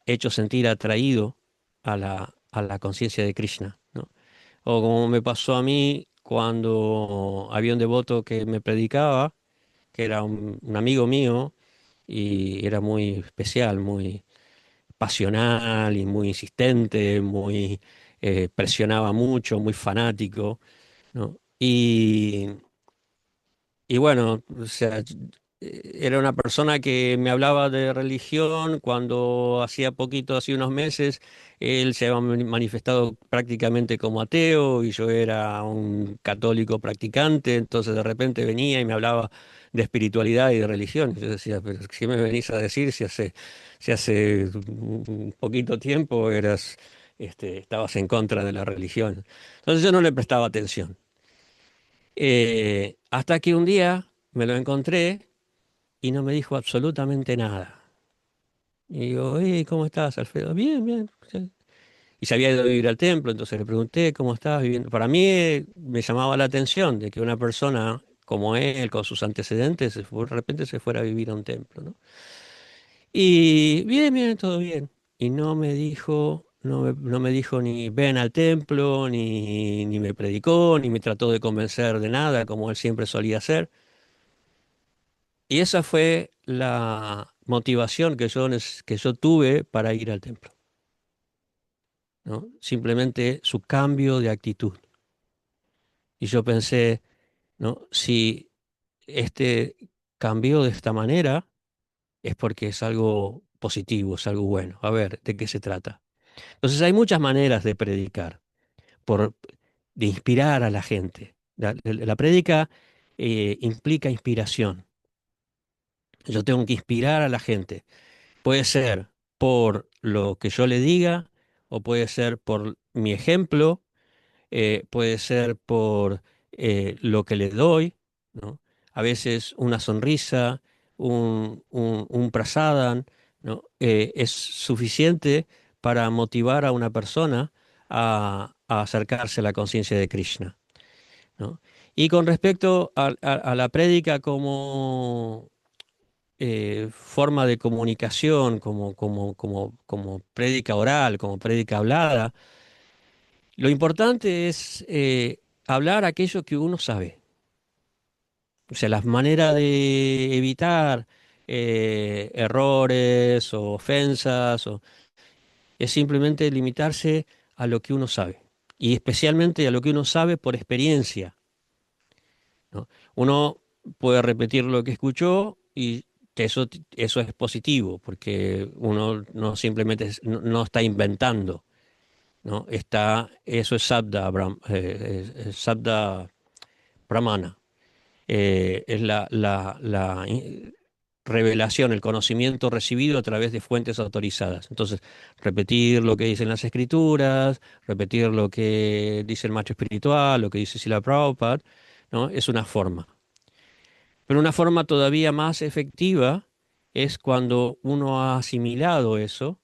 hecho sentir atraído a la conciencia de Krishna, ¿no? O como me pasó a mí cuando había un devoto que me predicaba, que era un amigo mío y era muy especial, muy pasional y muy insistente, presionaba mucho, muy fanático, ¿no? Y bueno, o sea, era una persona que me hablaba de religión cuando hacía poquito, hace unos meses, él se había manifestado prácticamente como ateo y yo era un católico practicante, entonces de repente venía y me hablaba de espiritualidad y de religión. Yo decía, pero ¿qué me venís a decir si hace un poquito tiempo estabas en contra de la religión? Entonces yo no le prestaba atención. Hasta que un día me lo encontré y no me dijo absolutamente nada. Y digo, ¿cómo estás, Alfredo? Bien, bien. Sí. Y se había ido a vivir al templo, entonces le pregunté cómo estabas viviendo. Para mí me llamaba la atención de que una persona como él, con sus antecedentes, de repente se fuera a vivir a un templo, ¿no? Y bien, bien, todo bien. Y no me dijo ni ven al templo, ni me predicó, ni me trató de convencer de nada, como él siempre solía hacer. Y esa fue la motivación que yo tuve para ir al templo, ¿no? Simplemente su cambio de actitud. Y yo pensé, ¿no? Si este cambió de esta manera, es porque es algo positivo, es algo bueno. A ver, ¿de qué se trata? Entonces hay muchas maneras de predicar, por, de inspirar a la gente. La prédica implica inspiración. Yo tengo que inspirar a la gente. Puede ser por lo que yo le diga, o puede ser por mi ejemplo, puede ser por lo que le doy, ¿no? A veces una sonrisa, un prasadam, ¿no? Es suficiente para motivar a una persona a acercarse a la conciencia de Krishna, ¿no? Y con respecto a la prédica como forma de comunicación, como prédica oral, como prédica hablada, lo importante es hablar aquello que uno sabe. O sea, las maneras de evitar errores o ofensas es simplemente limitarse a lo que uno sabe. Y especialmente a lo que uno sabe por experiencia, ¿no? Uno puede repetir lo que escuchó y eso es positivo, porque uno no simplemente no está inventando, ¿no? Eso es Sabda Brahmana. Es la revelación, el conocimiento recibido a través de fuentes autorizadas. Entonces, repetir lo que dicen las escrituras, repetir lo que dice el maestro espiritual, lo que dice Srila Prabhupada, ¿no? Es una forma. Pero una forma todavía más efectiva es cuando uno ha asimilado eso,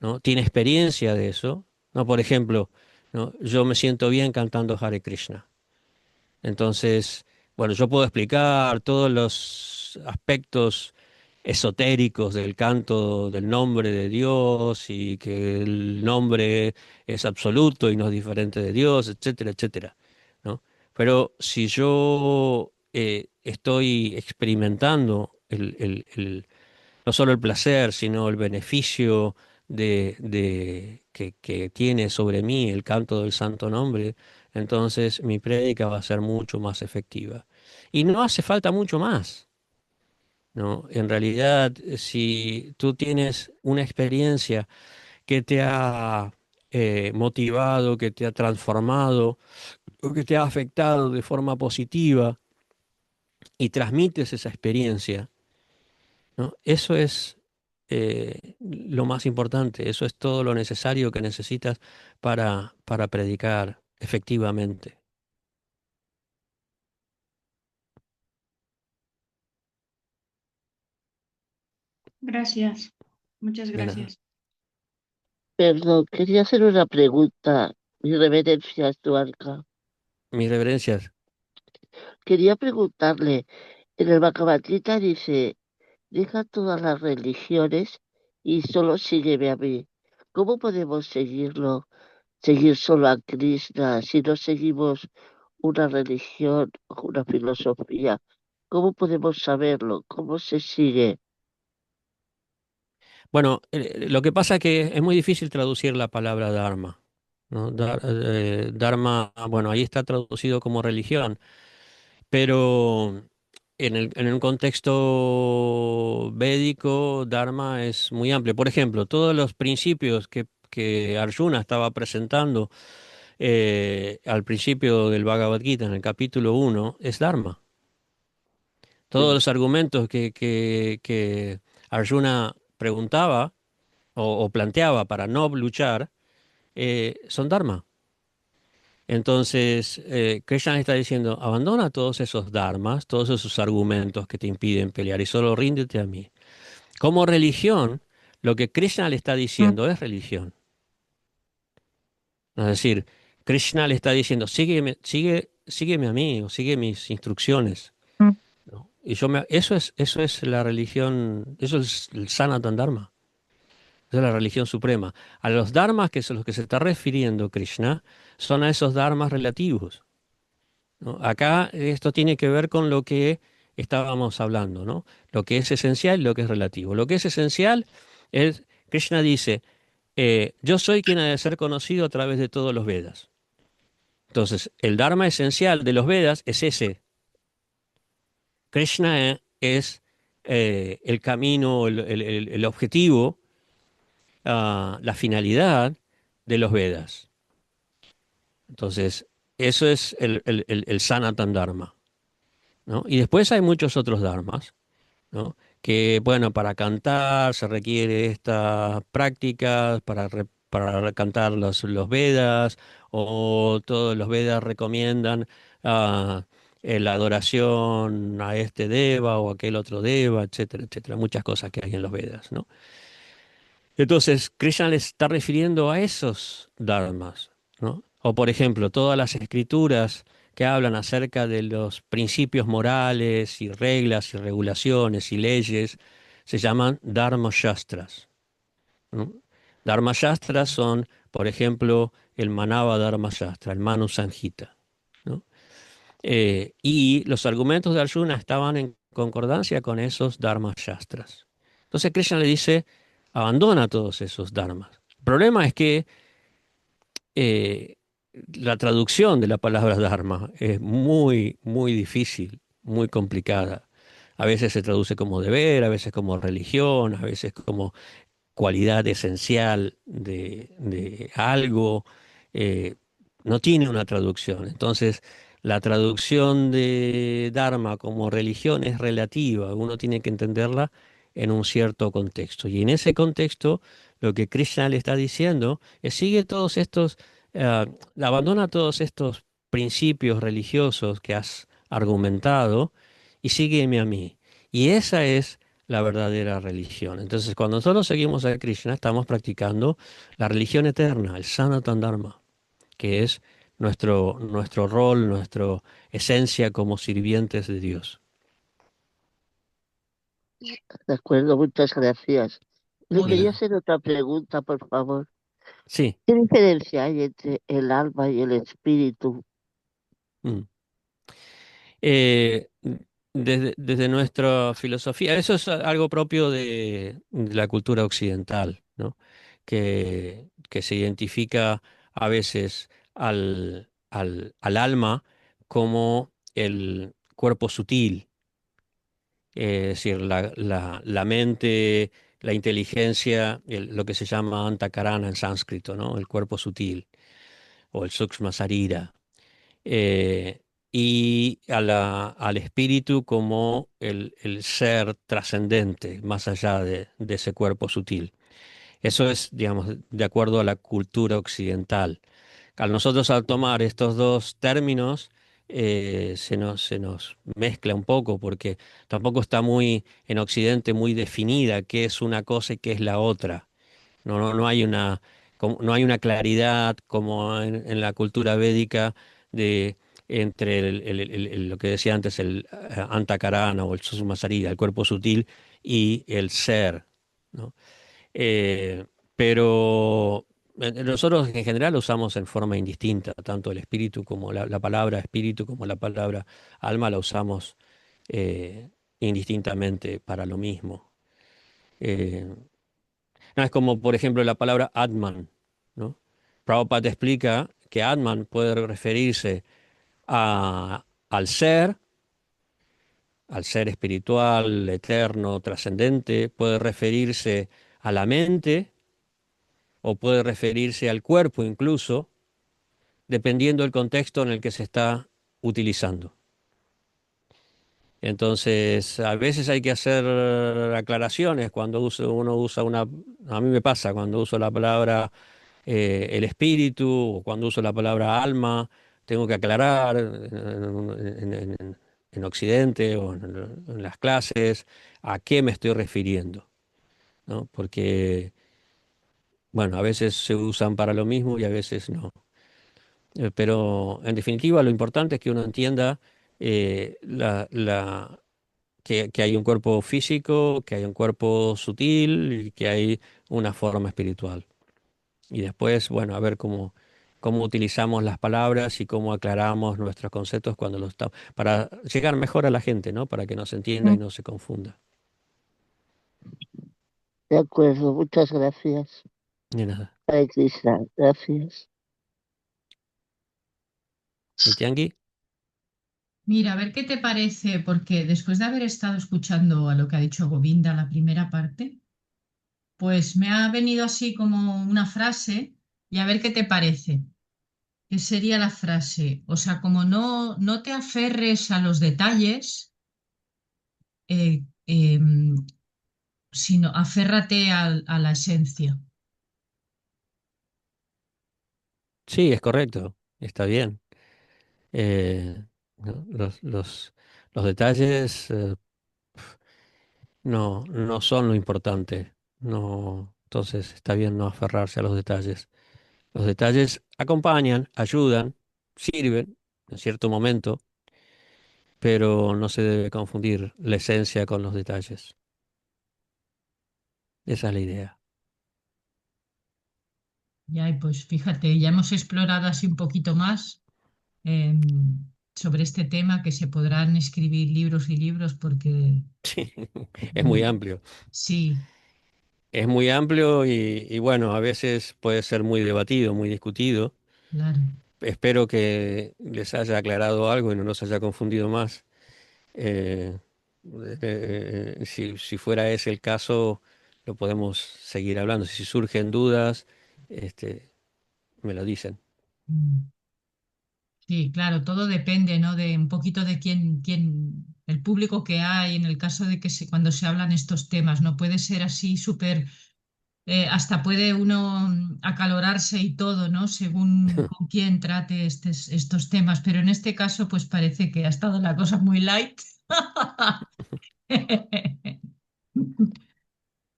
¿no? Tiene experiencia de eso, ¿no? Por ejemplo, ¿no? Yo me siento bien cantando Hare Krishna. Entonces, bueno, yo puedo explicar todos los aspectos esotéricos del canto del nombre de Dios y que el nombre es absoluto y no es diferente de Dios, etcétera, etcétera, ¿no? Pero si yo estoy experimentando no solo el placer, sino el beneficio que tiene sobre mí el canto del santo nombre, entonces mi prédica va a ser mucho más efectiva. Y no hace falta mucho más, ¿no? En realidad, si tú tienes una experiencia que te ha motivado, que te ha transformado, o que te ha afectado de forma positiva y transmites esa experiencia, ¿no? Eso es lo más importante, eso es todo lo necesario que necesitas para predicar efectivamente. Gracias, muchas De nada. gracias. Perdón, quería hacer una pregunta, mi reverencia, Duarca. Mis reverencias. Quería preguntarle, en el Bhagavad Gita dice, deja todas las religiones y solo sígueme a mí. ¿Cómo podemos seguir solo a Krishna si no seguimos una religión o una filosofía? ¿Cómo podemos saberlo? ¿Cómo se sigue? Bueno, lo que pasa es que es muy difícil traducir la palabra Dharma, ¿no? Dharma, bueno, ahí está traducido como religión, pero en un contexto védico, Dharma es muy amplio. Por ejemplo, todos los principios que Arjuna estaba presentando al principio del Bhagavad Gita, en el capítulo 1, es Dharma. Todos Sí. los argumentos que Arjuna preguntaba o planteaba para no luchar son Dharma. Entonces, Krishna le está diciendo, abandona todos esos dharmas, todos esos argumentos que te impiden pelear y solo ríndete a mí. Como religión, lo que Krishna le está Mm, diciendo es religión. Es decir, Krishna le está diciendo, sígueme a mí o sigue mis instrucciones, mm, ¿no? Y eso es la religión, eso es el Sanatana Dharma, esa es la religión suprema. A los dharmas que son los que se está refiriendo Krishna son a esos dharmas relativos, ¿no? Acá esto tiene que ver con lo que estábamos hablando, ¿no? Lo que es esencial y lo que es relativo. Lo que es esencial es, Krishna dice, yo soy quien ha de ser conocido a través de todos los Vedas. Entonces, el Dharma esencial de los Vedas es ese. Krishna es el camino, el objetivo, la finalidad de los Vedas. Entonces, eso es el Sanatana Dharma, ¿no? Y después hay muchos otros dharmas, ¿no? Que, bueno, para cantar se requiere estas prácticas, para cantar los Vedas, o todos los Vedas recomiendan ah, la adoración a este Deva o aquel otro Deva, etcétera, etcétera, muchas cosas que hay en los Vedas, ¿no? Entonces, Krishna le está refiriendo a esos dharmas, ¿no? O por ejemplo, todas las escrituras que hablan acerca de los principios morales y reglas y regulaciones y leyes se llaman Dharma Shastras, ¿no? Dharma Shastras son, por ejemplo, el Manava Dharma Shastra, el Manu Sanhita, ¿no? Y los argumentos de Arjuna estaban en concordancia con esos dharma shastras. Entonces Krishna le dice, abandona todos esos dharmas. El problema es que eh, la traducción de la palabra dharma es muy, muy difícil, muy complicada. A veces se traduce como deber, a veces como religión, a veces como cualidad esencial de algo, eh, no tiene una traducción. Entonces, la traducción de Dharma como religión es relativa, uno tiene que entenderla en un cierto contexto. Y en ese contexto, lo que Krishna le está diciendo es sigue todos estos, abandona todos estos principios religiosos que has argumentado y sígueme a mí. Y esa es la verdadera religión. Entonces, cuando nosotros seguimos a Krishna, estamos practicando la religión eterna, el Sanatana Dharma, que es nuestro rol, nuestra esencia como sirvientes de Dios. De acuerdo, muchas gracias. Le Muy De quería nada. bien. hacer otra pregunta, por favor. Sí. ¿Qué diferencia hay entre el alma y el espíritu? Mm. Eh, desde nuestra filosofía, eso es algo propio de la cultura occidental, ¿no? Que se identifica a veces al alma como el cuerpo sutil, es decir, la mente, la inteligencia, lo que se llama antakarana en sánscrito, ¿no? El cuerpo sutil o el sukshma sarira, eh, y al espíritu como el ser trascendente, más allá de ese cuerpo sutil. Eso es, digamos, de acuerdo a la cultura occidental. Al tomar estos dos términos, se nos mezcla un poco porque tampoco está muy en Occidente muy definida qué es una cosa y qué es la otra. No hay no hay una claridad como en la cultura védica de entre lo que decía antes, el antakarana o el susumasarira, el cuerpo sutil, y el ser, ¿no? Eh, pero nosotros en general lo usamos en forma indistinta, tanto el espíritu como la palabra espíritu como la palabra alma la usamos eh, indistintamente para lo mismo. Eh, no, es como, por ejemplo, la palabra Atman, ¿no? Prabhupada explica que Atman puede referirse al ser al ser espiritual, eterno, trascendente, puede referirse a la mente o puede referirse al cuerpo incluso, dependiendo del contexto en el que se está utilizando. Entonces, a veces hay que hacer aclaraciones cuando uno usa una, a mí me pasa cuando uso la palabra el espíritu o cuando uso la palabra alma, tengo que aclarar en Occidente o en las clases a qué me estoy refiriendo, ¿no? Porque, bueno, a veces se usan para lo mismo y a veces no. Pero en definitiva, lo importante es que uno entienda que hay un cuerpo físico, que hay un cuerpo sutil y que hay una forma espiritual. Y después, bueno, a ver cómo utilizamos las palabras y cómo aclaramos nuestros conceptos cuando los estamos, para llegar mejor a la gente, ¿no? Para que nos entienda y Mm. no se confunda. De acuerdo, muchas gracias. Ni nada. Hare Krishna, gracias. ¿Y Tiangui? Mira, a ver qué te parece, porque después de haber estado escuchando a lo que ha dicho Govinda, la primera parte, pues me ha venido así como una frase y a ver qué te parece. ¿Qué sería la frase? O sea, como no te aferres a los detalles, eh, sino aférrate a la esencia. Sí, es correcto. Está bien. No, los detalles no son lo importante. No, entonces está bien no aferrarse a los detalles. Los detalles acompañan, ayudan, sirven en cierto momento, pero no se debe confundir la esencia con los detalles. Esa es la idea. Ya, y pues fíjate, ya hemos explorado así un poquito más em, sobre este tema, que se podrán escribir libros y libros porque Sí, es muy mm, amplio. sí, Es muy amplio y bueno, a veces puede ser muy debatido, muy discutido. claro. Espero que les haya aclarado algo y no nos haya confundido más. Eh, si fuera ese el caso, lo podemos seguir hablando. Si surgen dudas, este, me lo dicen. Mm. Sí, claro, todo depende, ¿no? De un poquito de el público que hay en el caso de que cuando se hablan estos temas, ¿no? Puede ser así súper, hasta puede uno acalorarse y todo, ¿no? Según con quién trate estos temas, pero en este caso, pues parece que ha estado la cosa muy light.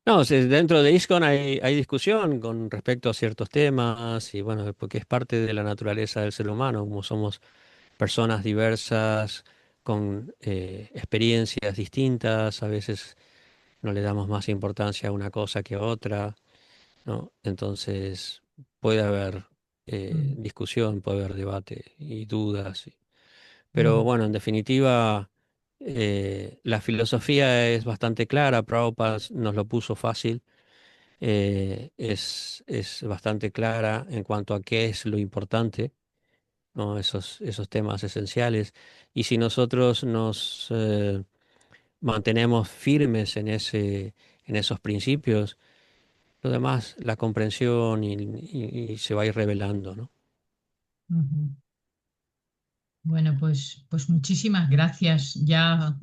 No, dentro de ISKCON hay discusión con respecto a ciertos temas y bueno, porque es parte de la naturaleza del ser humano, como somos personas diversas, con experiencias distintas, a veces no le damos más importancia a una cosa que a otra, ¿no? Entonces puede haber Mm, discusión, puede haber debate y dudas. Pero mm, bueno, en definitiva, la filosofía es bastante clara, Prabhupada nos lo puso fácil, es bastante clara en cuanto a qué es lo importante, ¿no? Esos temas esenciales. Y si nosotros nos mantenemos firmes en esos principios, lo demás, la comprensión y se va a ir revelando, ¿no? ujú. Bueno, pues muchísimas gracias. Ya,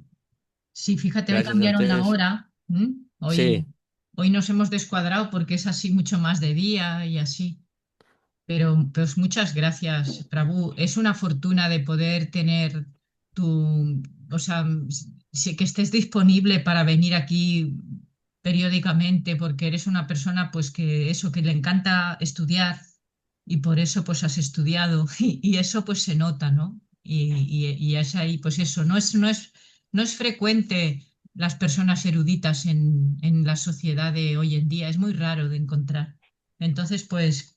sí, fíjate, hoy Gracias a cambiaron la ustedes. hora. ¿M? Sí, Hoy nos hemos descuadrado porque es así mucho más de día y así. Pero pues muchas gracias, Prabhu. Es una fortuna de poder tener tu, o sea, que estés disponible para venir aquí periódicamente, porque eres una persona pues que eso, que le encanta estudiar y por eso pues has estudiado y eso pues se nota, ¿no? Y es ahí, pues eso, no es frecuente las personas eruditas en la sociedad de hoy en día, es muy raro de encontrar. Entonces, pues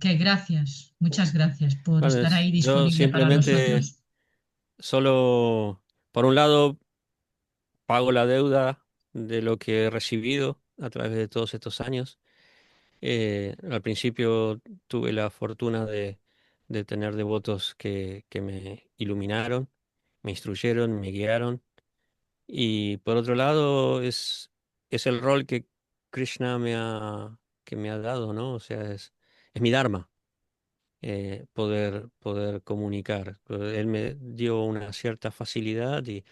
que gracias, muchas gracias por bueno, estar ahí yo disponible para simplemente nosotros. solo, por un lado, pago la deuda de lo que he recibido a través de todos estos años. Al principio tuve la fortuna de tener devotos que me iluminaron, me instruyeron, me guiaron Y por otro lado, es el rol que Krishna que me ha dado, ¿no? O sea, es mi dharma, poder comunicar. Él me dio una cierta facilidad y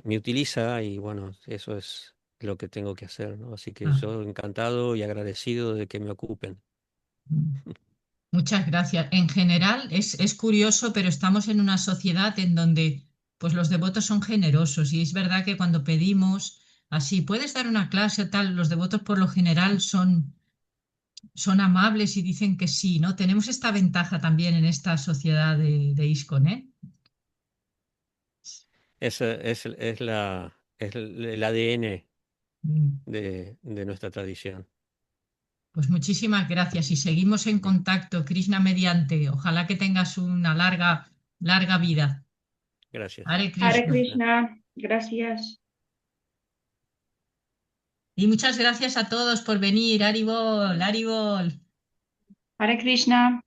me utiliza y bueno, eso es lo que tengo que hacer, ¿no? Así que Ah, yo encantado y agradecido de que me ocupen. mm. Muchas gracias. En general es curioso, pero estamos en una sociedad en donde pues los devotos son generosos y es verdad que cuando pedimos así, ¿puedes dar una clase o tal? Los devotos por lo general son amables y dicen que sí, ¿no? Tenemos esta ventaja también en esta sociedad de ISKCON, ¿eh? Es el ADN Mm. de nuestra tradición. Pues muchísimas gracias y seguimos en contacto, Krishna mediante. Ojalá que tengas una larga, larga vida. Gracias. Hare Hare Krishna. Krishna, gracias. Y muchas gracias a todos por venir. Haribol, Haribol. Hare Krishna.